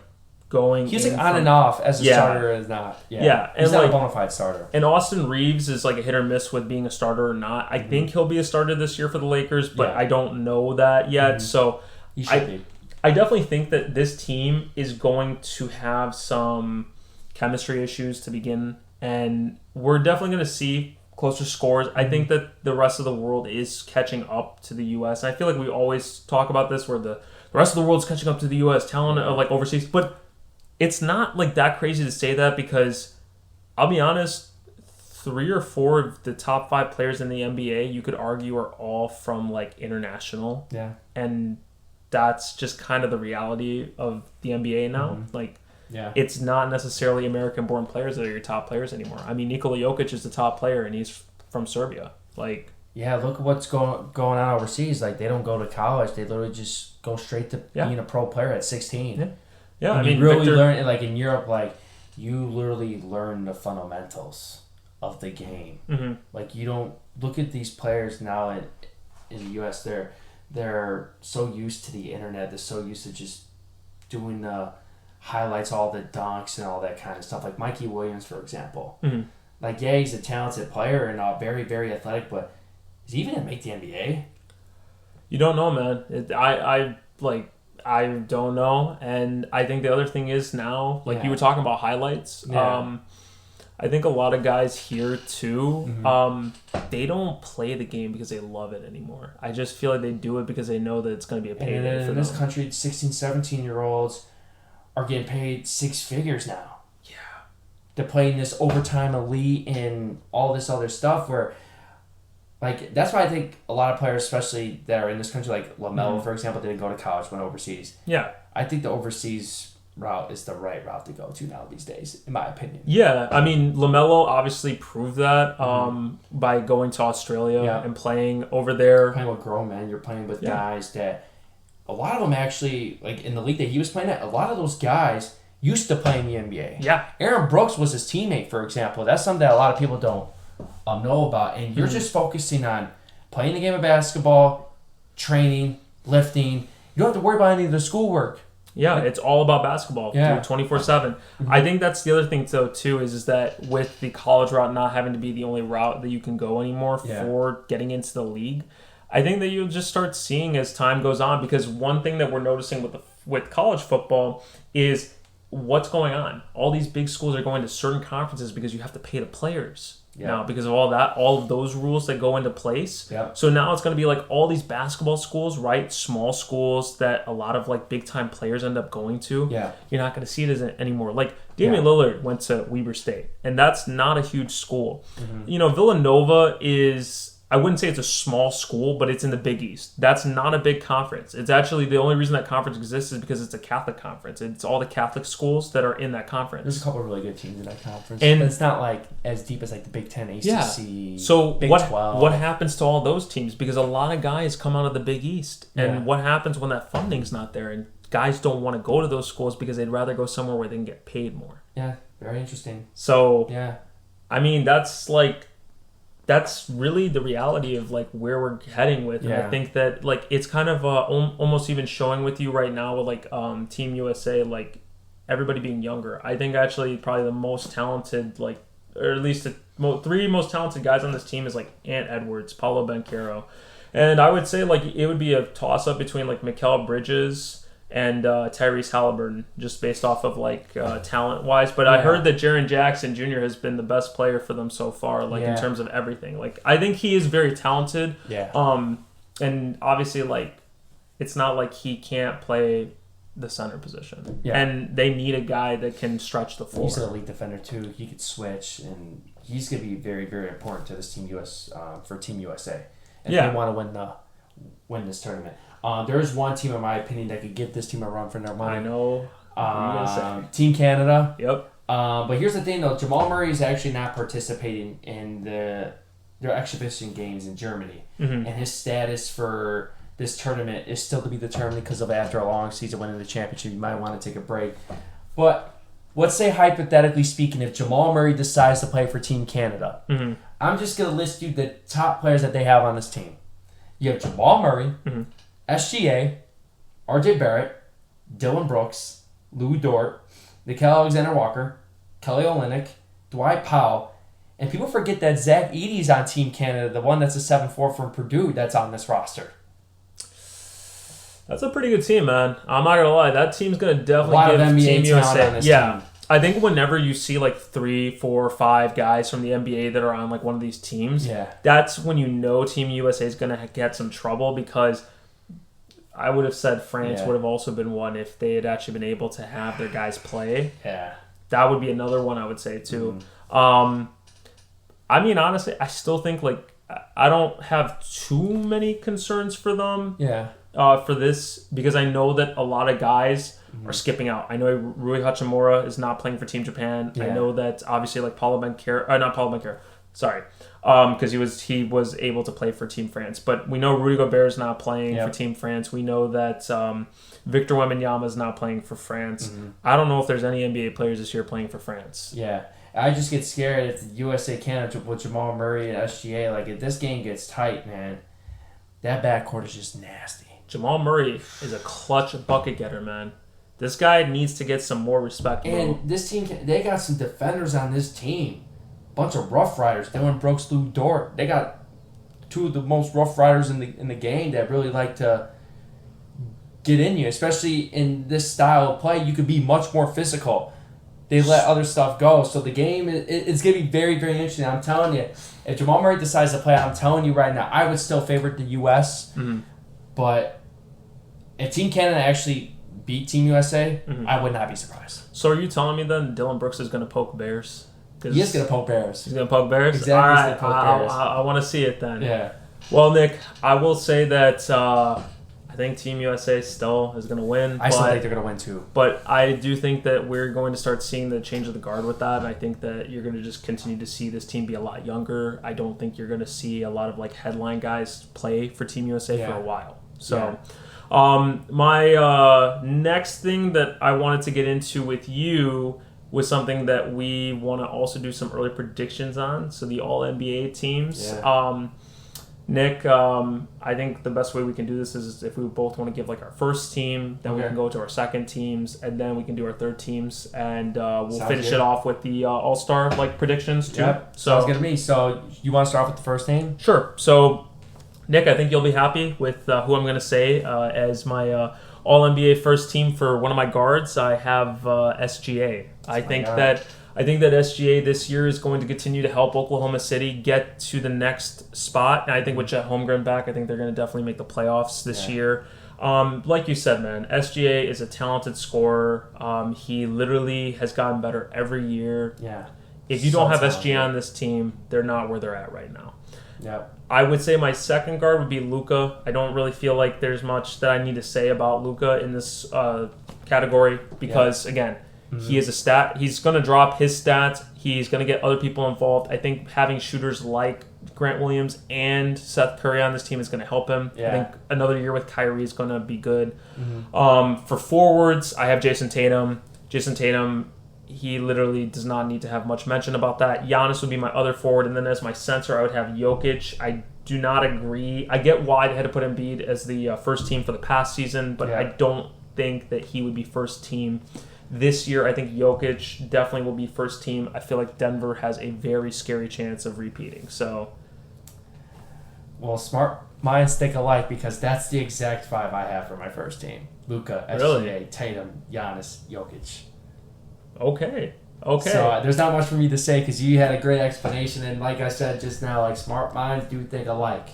going. He's like on and off as a starter as not. Yeah. He's not a bona fide starter. And Austin Reeves is like a hit or miss with being a starter or not. I think he'll be a starter this year for the Lakers, but I don't know that yet. So he should be. I definitely think that this team is going to have some chemistry issues to begin. And we're definitely going to see closer scores. I think that the rest of the world is catching up to the U.S. And I feel like we always talk about this where the rest of the world's catching up to the U.S. talent of like overseas. But it's not like that crazy to say that because I'll be honest, 3 or 4 of the top 5 players in the NBA you could argue are all from like international. Yeah. And that's just kind of the reality of the NBA now. Like, it's not necessarily American-born players that are your top players anymore. I mean, Nikola Jokic is the top player, and he's from Serbia. Like, look at what's going on overseas. Like, they don't go to college; they literally just go straight to being a pro player at 16. Yeah. I mean, you really learn. Like in Europe, like you literally learn the fundamentals of the game. Like you don't look at these players now in the U.S. They're so used to the internet. They're so used to just doing the highlights, all the dunks and all that kind of stuff. Like Mikey Williams, for example. Like, he's a talented player and very, very athletic, but is he even going to make the NBA? You don't know, man. I don't know. And I think the other thing is now, like you were talking about highlights. I think a lot of guys here too, they don't play the game because they love it anymore. I just feel like they do it because they know that it's going to be a payday for them. In this country, 16, 17-year-olds are getting paid 6 figures now. Yeah. They're playing this overtime elite and all this other stuff where, like, that's why I think a lot of players, especially that are in this country, like LaMelo, for example, didn't go to college, went overseas. Yeah. I think the overseas route is the right route to go to now these days, in my opinion. Yeah, I mean, LaMelo obviously proved that by going to Australia and playing over there. You're playing with grown men. You're playing with guys that, a lot of them actually, like in the league that he was playing at, a lot of those guys used to play in the NBA. Yeah. Aaron Brooks was his teammate, for example. That's something that a lot of people don't know about. And you're just focusing on playing the game of basketball, training, lifting. You don't have to worry about any of the schoolwork. Yeah, it's all about basketball. Yeah. 24/7. I think that's the other thing, though, too, is that with the college route not having to be the only route that you can go anymore for getting into the league, I think that you'll just start seeing as time goes on, because one thing that we're noticing with college football is what's going on. All these big schools are going to certain conferences because you have to pay the players. Now, because of all of those rules that go into place. Yeah. So now it's going to be like all these basketball schools, right? Small schools that a lot of like big time players end up going to. Yeah. You're not going to see it as anymore. Like Dame Lillard went to Weber State, and that's not a huge school. You know, Villanova is, I wouldn't say it's a small school, but it's in the Big East. That's not a big conference. It's actually, the only reason that conference exists is because it's a Catholic conference. It's all the Catholic schools that are in that conference. There's a couple of really good teams in that conference. And it's not like as deep as like the Big Ten, ACC, So Big 12. What happens to all those teams? Because a lot of guys come out of the Big East. And what happens when that funding's not there? And guys don't want to go to those schools because they'd rather go somewhere where they can get paid more. Yeah, very interesting. So, I mean, that's really the reality of like where we're heading with. And I think that like it's kind of almost even showing with you right now with like Team USA, like everybody being younger. I think actually probably the most talented, like, or at least the three most talented guys on this team is like Ant Edwards, Paolo Banchero, and I would say like it would be a toss up between like Mikal Bridges and Tyrese Halliburton, just based off of like talent-wise. But I heard that Jaren Jackson Jr. has been the best player for them so far, like in terms of everything. Like I think he is very talented. And obviously, like it's not like he can't play the center position. And they need a guy that can stretch the floor. He's an elite defender too. He could switch, and he's going to be very, very important to this Team for Team USA. And they want to win this tournament. There's one team, in my opinion, that could give this team a run for their money. I know. Team Canada. Yep. But here's the thing, though. Jamal Murray is actually not participating in their exhibition games in Germany. And his status for this tournament is still to be determined because of after a long season winning the championship, you might want to take a break. But let's say, hypothetically speaking, if Jamal Murray decides to play for Team Canada, I'm just going to list you the top players that they have on this team. You have Jamal Murray, SGA, RJ Barrett, Dylan Brooks, Lou Dort, Nickeil Alexander-Walker, Kelly Olynyk, Dwight Powell, and people forget that Zach Edey's on Team Canada, the one that's a 7'4" from Purdue that's on this roster. That's a pretty good team, man. I'm not gonna lie, that team's gonna definitely give Team USA. On this team. I think whenever you see like 3, 4, 5 guys from the NBA that are on like one of these teams, that's when you know Team USA is gonna get some trouble, because I would have said France would have also been one if they had actually been able to have their guys play. That would be another one I would say too. I mean, honestly, I still think like I don't have too many concerns for them. For this, because I know that a lot of guys are skipping out. I know Rui Hachimura is not playing for Team Japan. I know that obviously like Paolo Banchero, not Paolo Banchero, sorry, because he was able to play for Team France. But we know Rudy Gobert is not playing for Team France. We know that Victor Wembanyama is not playing for France. I don't know if there's any NBA players this year playing for France. I just get scared if the USA Canada with Jamal Murray and SGA, like if this game gets tight, man, that backcourt is just nasty. Jamal Murray is a clutch bucket getter, man. This guy needs to get some more respect, bro. And this team, they got some defenders on this team. Bunch of rough riders. Dylan Brooks, Lou Dort. They got two of the most rough riders in the game that really like to get in you. Especially in this style of play, you could be much more physical. They let other stuff go. So the game, it's going to be very, very interesting. I'm telling you, if Jamal Murray decides to play, I'm telling you right now, I would still favor the U.S., but if Team Canada actually beat Team USA, I would not be surprised. So are you telling me then Dylan Brooks is going to poke Bears? He is going to poke Bears. He's going to poke Bears? Exactly. All right, He's gonna poke Bears. I want to see it then. Yeah. Well, Nick, I will say that I think Team USA still is going to win. I still think they're going to win too. But I do think that we're going to start seeing the change of the guard with that. And I think that you're going to just continue to see this team be a lot younger. I don't think you're going to see a lot of like headline guys play for Team USA for a while. So my next thing that I wanted to get into with you was something that we want to also do some early predictions on. So the All-NBA teams. Yeah. Nick, I think the best way we can do this is if we both want to give like our first team, then we can go to our second teams, and then we can do our third teams, and we'll finish it off with the All-Star like predictions too. Yep. Sounds good to me. So you want to start off with the first team? Sure. So Nick, I think you'll be happy with who I'm going to say as my All-NBA first team for one of my guards. I have SGA. I think that SGA this year is going to continue to help Oklahoma City get to the next spot. And I think with Chet Holmgren back, I think they're going to definitely make the playoffs this year. Like you said, man, SGA is a talented scorer. He literally has gotten better every year. Yeah. If you don't have SGA on this team, they're not where they're at right now. Yeah. I would say my second guard would be Luka. I don't really feel like there's much that I need to say about Luka in this category because, again, he is a stat. He's going to drop his stats. He's going to get other people involved. I think having shooters like Grant Williams and Seth Curry on this team is going to help him. Yeah. I think another year with Kyrie is going to be good. For forwards, I have Jason Tatum. Jason Tatum, he literally does not need to have much mention about that. Giannis would be my other forward, and then as my center, I would have Jokic. I do not agree. I get why they had to put Embiid as the first team for the past season, but I don't think that he would be first team. This year, I think Jokic definitely will be first team. I feel like Denver has a very scary chance of repeating. So, well, smart minds think alike because that's the exact five I have for my first team. Luka, SGA, Really? Tatum, Giannis, Jokic. Okay. So there's not much for me to say because you had a great explanation, and like I said just now, like smart minds do think alike.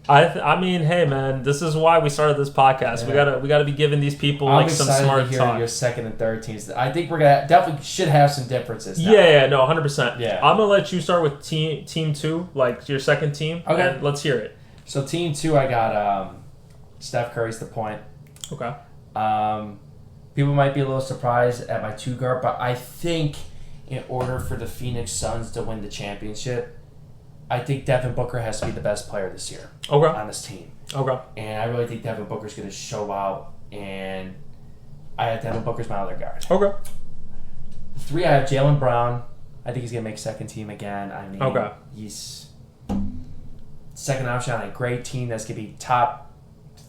I mean, hey man, this is why we started this podcast. Yeah. We gotta be giving these people like some smart to hear talk. your second and third teams. I think we're gonna definitely should have some differences. Now. Yeah, no, 100%. Yeah, I'm gonna let you start with team 2, like your second team. Okay, and let's hear it. So team 2, I got Steph Curry's the point. Okay. People might be a little surprised at my 2 guard, but I think in order for the Phoenix Suns to win the championship, I think Devin Booker has to be the best player this year on this team. Okay. And I really think Devin Booker's going to show out, and I have Devin Booker's my other guard. Okay. 3, I have Jaylen Brown. I think he's going to make second team again. I mean, he's second option on a great team that's going to be top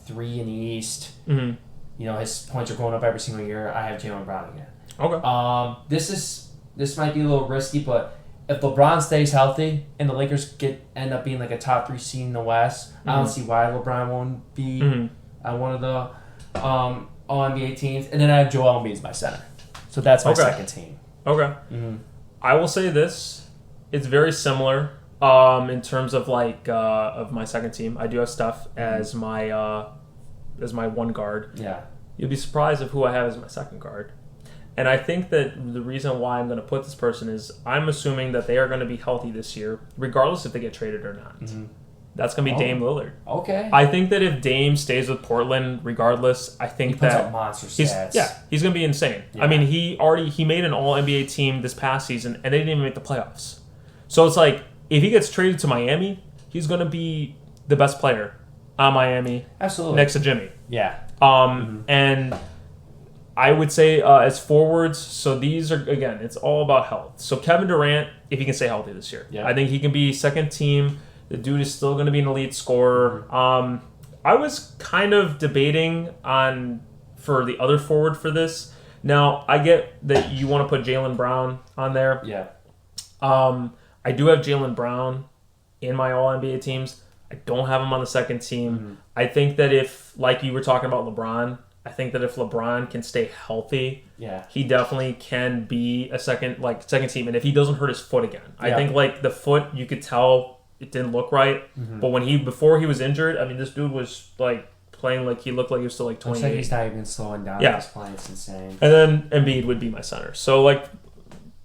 3 in the East. Mm-hmm. You know, his points are going up every single year. I have Jaylen Brown again. Okay. This might be a little risky, but if LeBron stays healthy and the Lakers end up being like a top 3 seed in the West, I don't see why LeBron won't be on one of the All-NBA teams. And then I have Joel Embiid as my center. So that's my second team. Okay. Mm-hmm. I will say this. It's very similar in terms of like of my second team. I do have Steph as my one guard. Yeah. You'll be surprised of who I have as my second guard. And I think that the reason why I'm going to put this person is I'm assuming that they are going to be healthy this year, regardless if they get traded or not. Mm-hmm. That's going to be Dame Lillard. Okay. I think that if Dame stays with Portland, regardless, I think he puts up monster stats. He's going to be insane. Yeah. I mean, he made an All-NBA team this past season, and they didn't even make the playoffs. So it's like, if he gets traded to Miami, he's going to be the best player on Miami. Absolutely. Next to Jimmy. Yeah. And I would say as forwards, so these are, again, it's all about health. So Kevin Durant, if he can stay healthy this year, I think he can be second team. The dude is still going to be an elite scorer. I was kind of debating for the other forward for this. Now, I get that you want to put Jaylen Brown on there. Yeah. I do have Jaylen Brown in my All-NBA teams. I don't have him on the second team. Mm-hmm. I think that if, like you were talking about LeBron, I think that if LeBron can stay healthy, he definitely can be a second team. And if he doesn't hurt his foot again, I think like the foot, you could tell it didn't look right. Mm-hmm. But before he was injured, I mean, this dude was like playing like he looked like he was still like 28. Looks like he's not even slowing down at this point. It's insane. And then Embiid would be my center. So, like,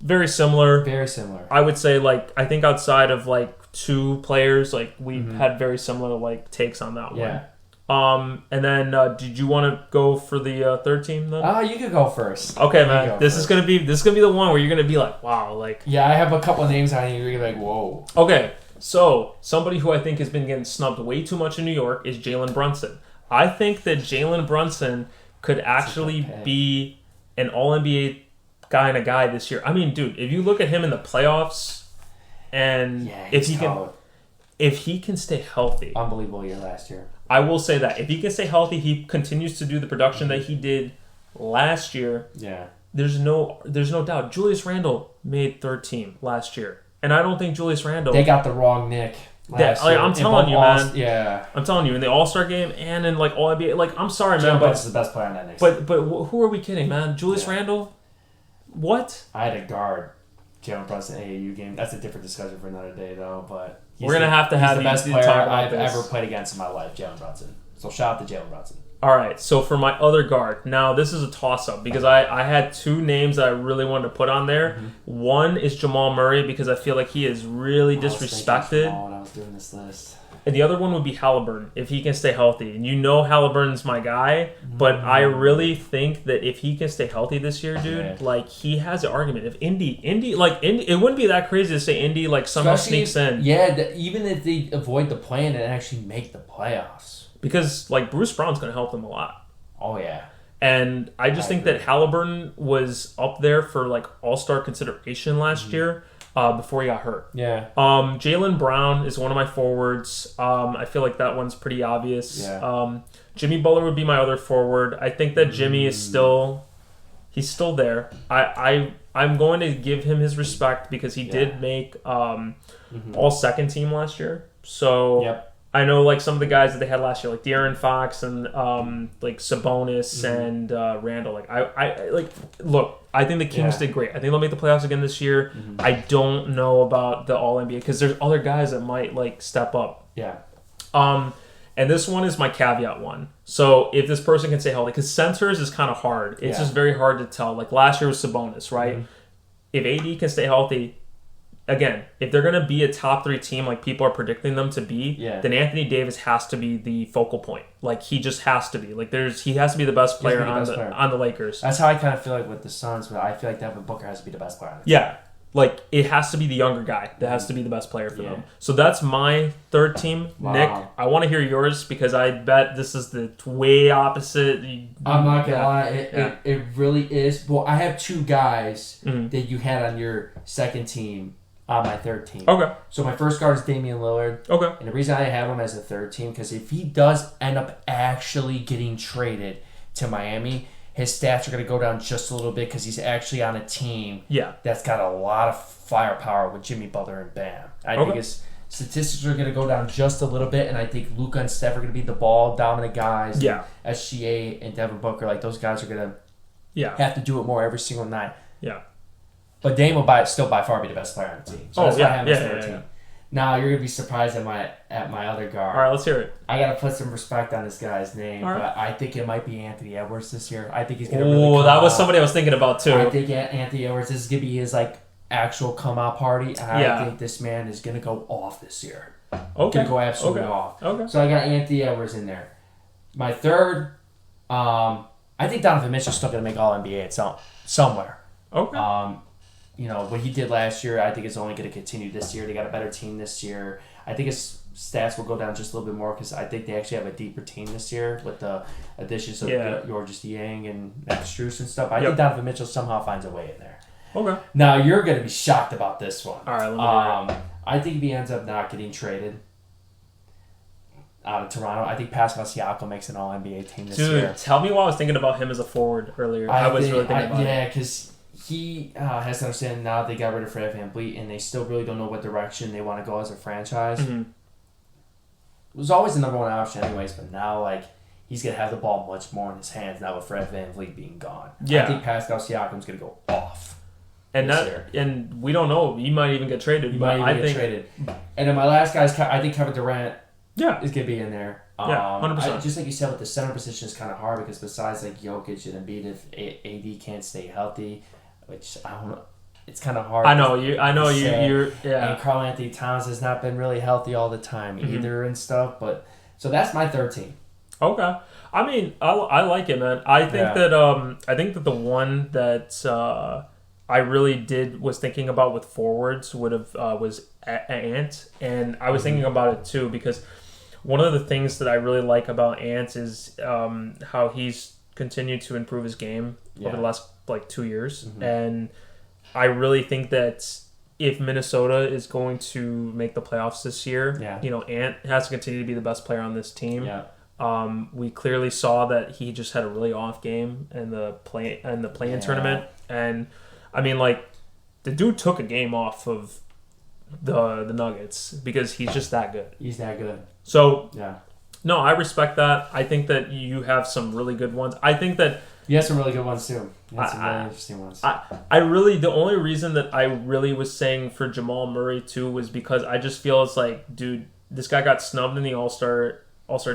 very similar. Very similar. I would say, like, I think outside of, like, 2 players, like, we had very similar, like, takes on that one. And then, did you want to go for the third team then? You could go first. Okay, man. This is gonna be the one where you're gonna be like, wow, like. Yeah, I have a couple of names on you. You're like, whoa. Okay, so somebody who I think has been getting snubbed way too much in New York is Jalen Brunson. I think that Jalen Brunson could actually be an All-NBA guy and a guy this year. I mean, dude, if you look at him in the playoffs, and if he can stay healthy, unbelievable year last year. I will say that if he can stay healthy, he continues to do the production that he did last year. Yeah, there's no doubt. Julius Randle made third team last year, and I don't think Julius Randle. They got the wrong Nick. I'm telling you, man. Yeah, I'm telling you, in the All-Star game and in like All NBA. Like, I'm sorry, man, but Brunson's the best player on that Knicks. But who are we kidding, man? Julius Randle. What? I had a guard Jalen Brunson AAU game. That's a different discussion for another day, though. But we're gonna have to have the best player I've ever played against in my life, Jalen Brunson. So shout out to Jalen Brunson. All right, so for my other guard, now this is a toss-up because I had 2 names that I really wanted to put on there. One is Jamal Murray because I feel like he is really disrespected. When I was doing this list. And the other one would be Halliburton if he can stay healthy. And you know Halliburton's my guy, but I really think that if he can stay healthy this year, dude, like he has an argument. If Indy, it wouldn't be that crazy to say Indy like somehow sneaks in. Yeah, even if they avoid the play-in and actually make the playoffs. Because like Bruce Brown's going to help them a lot. Oh yeah. And I just think that Halliburton was up there for like all-star consideration last year. Before he got hurt. Yeah. Jaylen Brown is one of my forwards. I feel like that one's pretty obvious. Yeah. Jimmy Butler would be my other forward. I think that Jimmy is still there. I'm going to give him his respect because he did make all second team last year. So I know like some of the guys that they had last year, like De'Aaron Fox and like Sabonis and Randall. Like I like look. I think the Kings did great. I think they'll make the playoffs again this year. I don't know about the All NBA because there's other guys that might like step up. Yeah. And this one is my caveat one. So if this person can stay healthy, because centers is kind of hard. It's just very hard to tell. Like last year was Sabonis, right? If AD can stay healthy, again, if they're going to be a top 3 team like people are predicting them to be, then Anthony Davis has to be the focal point. Like he just has to be. Like he has to be the best player on the Lakers. That's how I kind of feel like with the Suns, but I feel like Devin Booker has to be the best player on the team. Yeah. Like it has to be the younger guy that has to be the best player for them. So that's my third team. Wow. Nick, I want to hear yours because I bet this is the way opposite. I'm not going to lie. It really is. Well, I have 2 guys that you had on your second team on my third team. Okay. So my first guard is Dame Lillard. Okay. And the reason I have him as a third team, because if he does end up actually getting traded to Miami, his stats are going to go down just a little bit because he's actually on a team that's got a lot of firepower with Jimmy Butler and Bam. I think his statistics are going to go down just a little bit, and I think Luka and Steph are going to be the ball-dominant guys. Yeah. SGA and Devin Booker, like those guys are going to have to do it more every single night. Yeah. But Dame will still by far be the best player on the team. So that's why I have his third team. Now you're gonna be surprised at my other guard. All right, let's hear it. I gotta put some respect on this guy's name, but I think it might be Anthony Edwards this year. I think he's gonna. Oh, that was somebody I was thinking about too. I think Anthony Edwards. This is gonna be his like actual come out party, and I think this man is gonna go off this year. Okay. Gonna go absolutely off. Okay. So I got Anthony Edwards in there. My third, I think Donovan Mitchell's still gonna make All NBA somewhere. Okay. You know, what he did last year, I think is only going to continue this year. They got a better team this year. I think his stats will go down just a little bit more because I think they actually have a deeper team this year with the additions of Georges Niang and Max Strus and stuff. I think Donovan Mitchell somehow finds a way in there. Okay. Now, you're going to be shocked about this one. All right, let me hear it. I think if he ends up not getting traded out of Toronto, I think Pascal Siakam makes an All-NBA team this year. Dude, tell me why I was thinking about him as a forward earlier. I was really thinking about him. Yeah, because he has to understand now they got rid of Fred VanVleet and they still really don't know what direction they want to go as a franchise. It was always the number 1 option anyways, but now like he's going to have the ball much more in his hands now with Fred VanVleet being gone. I think Pascal Siakam's going to go off. And we don't know. He might even get traded. He might even get traded. And then my last guy is I think Kevin Durant is going to be in there. Yeah, 100%. Just like you said, with the center position is kind of hard because besides like Jokic and Embiid, if AD can't stay healthy, which I don't know, it's kind of hard. I know you're yeah. And Karl Anthony Towns has not been really healthy all the time either and stuff. But so that's my third team. Okay, I mean I like it, man. I think that the one that I really was thinking about with forwards was Ant, and I was thinking about it too because one of the things that I really like about Ant is how he's continued to improve his game over the last 2 years, and I really think that if Minnesota is going to make the playoffs this year, Ant has to continue to be the best player on this team. Yeah. We clearly saw that he just had a really off game in the play-in tournament, and I mean, the dude took a game off of the Nuggets because he's just that good. He's that good. So, no, I respect that. I think that you have some really good ones. I think that you have some really good ones too. You have some really interesting ones. The only reason that I really was saying for Jamal Murray too was because I just feel it's like, dude, this guy got snubbed in the All-Star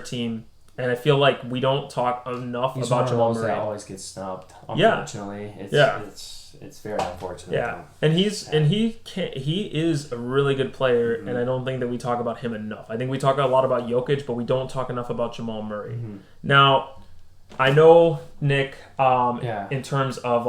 team. And I feel like we don't talk enough about Jamal Murray. That always gets snubbed. Unfortunately, it's very unfortunate. Yeah, and he is a really good player, and I don't think that we talk about him enough. I think we talk a lot about Jokic, but we don't talk enough about Jamal Murray. Now, I know Nick. In terms of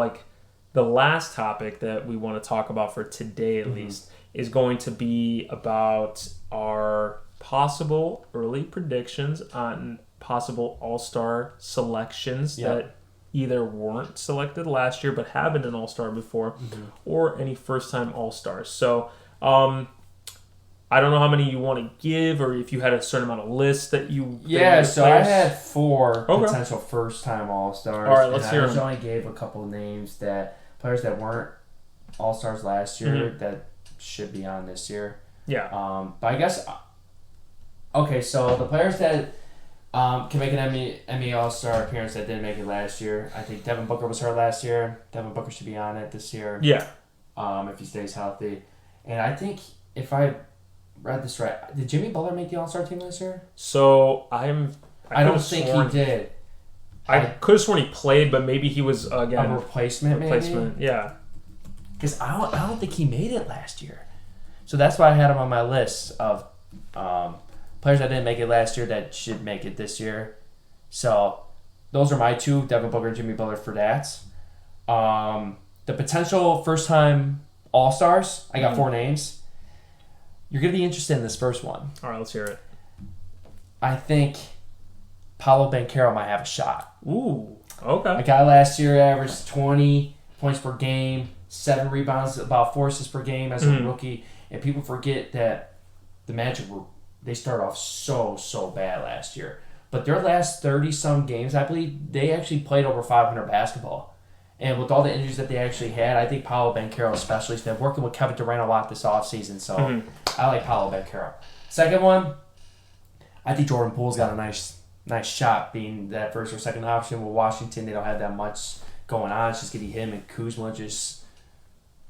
the last topic that we want to talk about for today, at least, is going to be about our possible early predictions on possible All-Star selections that either weren't selected last year but have been an All-Star before, or any first-time All-Stars. So I don't know how many you want to give, or if you had a certain amount of lists that you... Yeah, so I had 4 potential first-time All-Stars. All right, let's hear them. I only gave a couple of names players that weren't All-Stars last year that should be on this year. Yeah. But I guess... Okay, so the players that can make an NBA All-Star appearance that didn't make it last year, I think Devin Booker was hurt last year. Devin Booker should be on it this year. Yeah. If he stays healthy. And I think if I read this right, did Jimmy Butler make the All-Star team this year? So I don't think he did. I could have sworn he played, but maybe he was again a replacement. Maybe? Yeah. Because I don't think he made it last year. So that's why I had him on my list of players that didn't make it last year that should make it this year. So those are my 2, Devin Booker and Jimmy Butler for that. The potential first-time All-Stars, I got 4 names. You're going to be interested in this first one. All right, let's hear it. I think Paolo Banchero might have a shot. Ooh, okay. A guy last year averaged 20 points per game, 7 rebounds, about 4 assists per game as a rookie. And people forget that the Magic they started off so bad last year. But their last 30-some games, I believe, they actually played over 500 basketball. And with all the injuries that they actually had, I think Paolo Banchero especially has been working with Kevin Durant a lot this offseason. So I like Paolo Banchero. Second one, I think Jordan Poole's got a nice shot being that first or second option. With Washington, they don't have that much going on. It's just going to be him and Kuzma just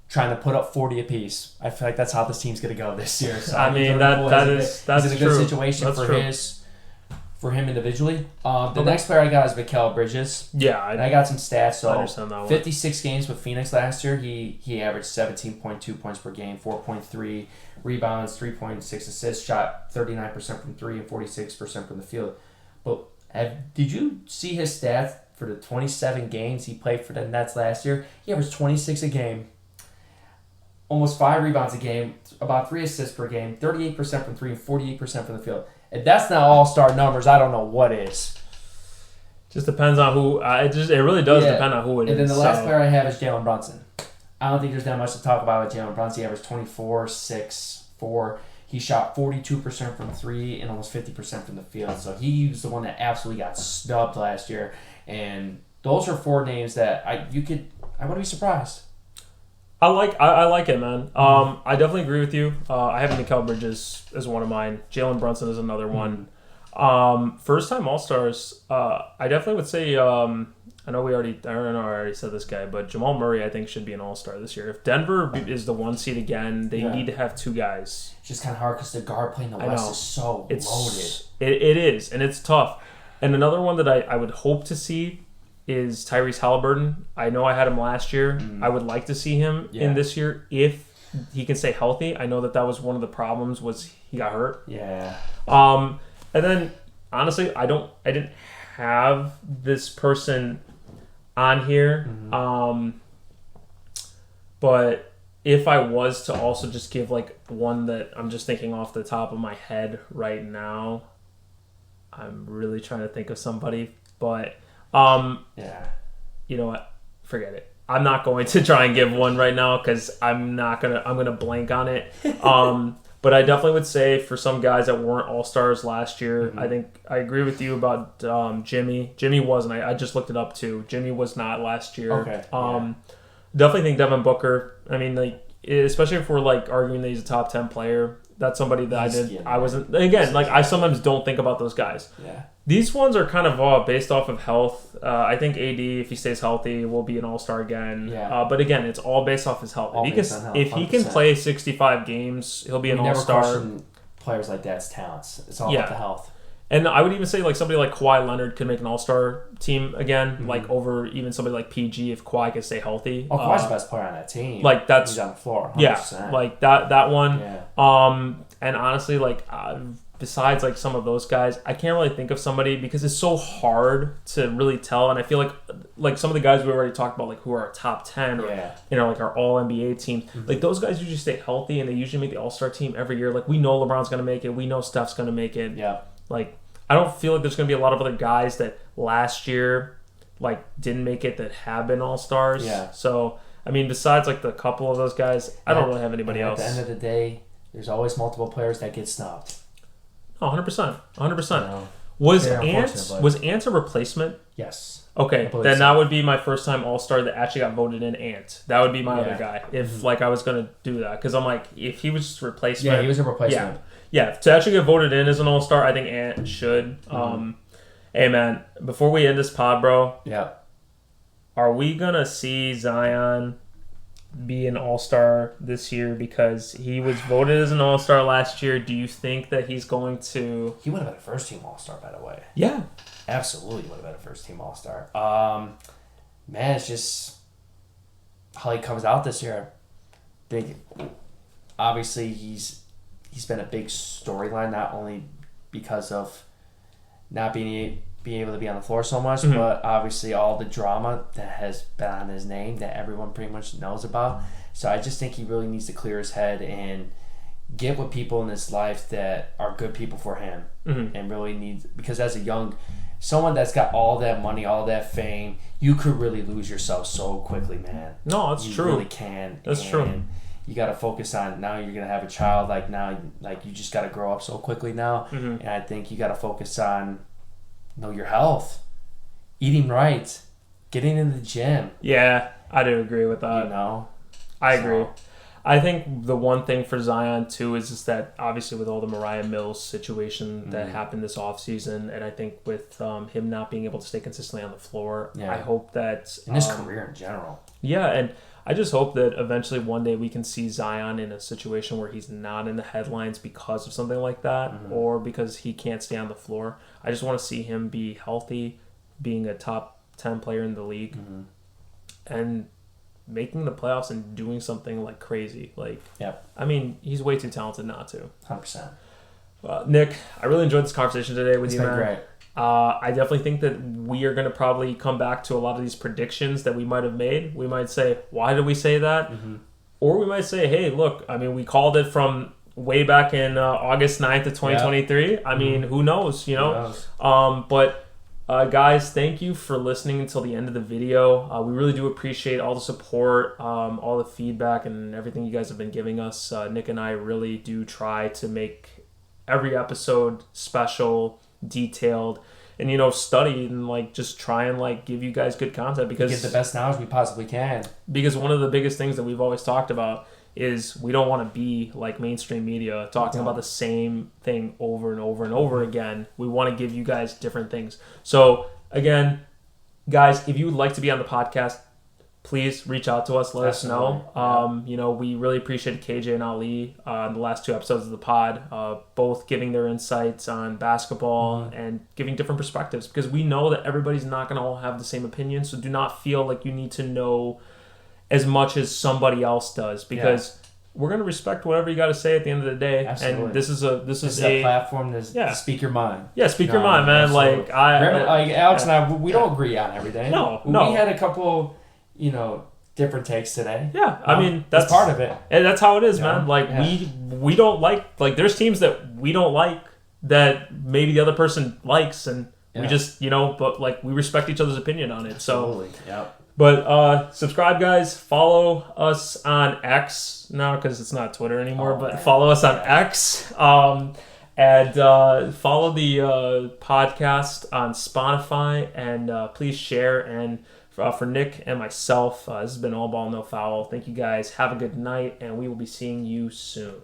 trying to put up 40 apiece. I feel like that's how this team's going to go this year. So I mean, that's a good true. situation for him individually. The next player I got is Mikal Bridges. Yeah. I got some stats. So I understand that one. 56 games with Phoenix last year. He averaged 17.2 points per game, 4.3 rebounds, 3.6 assists, shot 39% from 3 and 46% from the field. But did you see his stats for the 27 games he played for the Nets last year? He averaged 26 a game. Almost 5 rebounds a game, about 3 assists per game, 38% from 3 and 48% from the field. If that's not all-star numbers, I don't know what is. Just depends on who. It really does depend on who it is. And then the last player I have is Jalen Brunson. I don't think there's that much to talk about with Jalen Brunson. He averaged 24, 6, 4. He shot 42% from 3 and almost 50% from the field. So he was the one that absolutely got snubbed last year. And those are 4 names that I wouldn't be surprised. I like it, man. I definitely agree with you. I have Mikal Bridges as one of mine. Jalen Brunson is another one. First time All-Stars, I definitely would say I don't know I already said this guy, but Jamal Murray, I think, should be an all-star this year. If Denver is the 1 seed again, they need to have 2 guys. It's just kind of hard because the guard play in the West is so loaded. It is, and it's tough. And another one that I would hope to see is Tyrese Halliburton. I know I had him last year. I would like to see him in this year if he can stay healthy. I know that was one of the problems was he got hurt. Yeah. And then, honestly, I didn't have this person on here. But if I was to also just give like one that I'm just thinking off the top of my head right now, I'm really trying to think of somebody, but you know what? Forget it. I'm not going to try and give one right now because I'm gonna blank on it. But I definitely would say for some guys that weren't all-stars last year, I think I agree with you about Jimmy. Jimmy wasn't. I just looked it up too. Jimmy was not last year. Okay. Definitely think Devin Booker. I mean, like, especially if we're like arguing that he's a top 10 player, that's somebody that I wasn't. Again, like I sometimes don't think about those guys. Yeah. These ones are kind of based off of health. I think AD, if he stays healthy, will be an all-star again. Yeah. But again, it's all based off his health. If he can play 65 games, he'll be an all-star. Never question players like that's talents. It's all about the health. And I would even say like somebody like Kawhi Leonard could make an all-star team again, like over even somebody like PG if Kawhi can stay healthy. Oh, Kawhi's the best player on that team. Like that's he's on the floor. 100%. Yeah, like that one. Yeah. And honestly, like besides like some of those guys, I can't really think of somebody because it's so hard to really tell. And I feel like some of the guys we already talked about, like who are our top 10 or like our all NBA team, like those guys usually stay healthy and they usually make the all-star team every year. Like we know LeBron's gonna make it, we know Steph's gonna make it. Yeah. Like I don't feel like there's gonna be a lot of other guys that last year like didn't make it that have been all-stars. Yeah. So I mean, besides like the couple of those guys, I don't really have anybody else. At the end of the day, there's always multiple players that get snubbed. Oh, 100%. 100%. No. Was Ant a replacement? Yes. Okay, then that would be my first time All-Star that actually got voted in. Ant. That would be my other guy. If like I was going to do that. Because I'm like, if he was just a replacement. Yeah, he was a replacement. Yeah, to actually get voted in as an All-Star, I think Ant should. Hey, man, before we end this pod, bro. Yeah. Are we going to see Zion be an all-star this year because he was voted as an all-star last year? Do you think that he's going to... He would have been a first-team all-star, by the way. Yeah. Absolutely would have been a first-team all-star. Man, it's just how he comes out this year. Obviously, he's been a big storyline, not only because of not being able to be on the floor so much, but obviously all the drama that has been on his name that everyone pretty much knows about. So I just think he really needs to clear his head and get with people in his life that are good people for him, and really needs, because as someone that's got all that money, all that fame, you could really lose yourself so quickly, man. No, that's true. You really can. That's true. You got to focus on, now you're going to have a child, like you just got to grow up so quickly now. And I think you got to focus on your health, eating right, getting in the gym. Yeah, I do agree with that. I agree. I think the one thing for Zion too is just that obviously with all the Mariah Mills situation that happened this offseason, and I think with him not being able to stay consistently on the floor, I hope that in his career in general. Yeah, and I just hope that eventually one day we can see Zion in a situation where he's not in the headlines because of something like that, or because he can't stay on the floor. I just want to see him be healthy, being a top 10 player in the league, and making the playoffs and doing something like crazy. Like, I mean, he's way too talented not to. 100%. Nick, I really enjoyed this conversation today with you, man. It's been great. I definitely think that we are going to probably come back to a lot of these predictions that we might have made. We might say, why did we say that? Or we might say, hey, look, I mean, we called it from way back in August 9th of 2023. I mean, who knows, you know? But guys, thank you for listening until the end of the video. We really do appreciate all the support, all the feedback, and everything you guys have been giving us. Nick and I really do try to make every episode special, detailed, and study and like just try and like give you guys good content, because get the best knowledge we possibly can. Because one of the biggest things that we've always talked about is we don't want to be like mainstream media talking about the same thing over and over and over again. We want to give you guys different things. So again, guys, if you would like to be on the podcast, please reach out to us. Let Absolutely. us know. We really appreciated KJ and Ali in the last 2 episodes of the pod, both giving their insights on basketball and giving different perspectives, because we know that everybody's not going to all have the same opinion. So do not feel like you need to know as much as somebody else does, because we're going to respect whatever you got to say at the end of the day. Absolutely. And this is a platform to speak your mind. Yeah, speak your mind, man. Absolutely. Like Alex and I, we don't agree on everything. No. We had a couple, different takes today. Yeah, I mean that's part of it, and that's how it is, man. Like we don't like there's teams that we don't like that maybe the other person likes, and we just but like we respect each other's opinion on it. Absolutely. So yeah. But subscribe, guys. Follow us on X now, because it's not Twitter anymore. But follow us on X. And follow the podcast on Spotify. And please share. And for Nick and myself, this has been All Ball, No Foul. Thank you, guys. Have a good night. And we will be seeing you soon.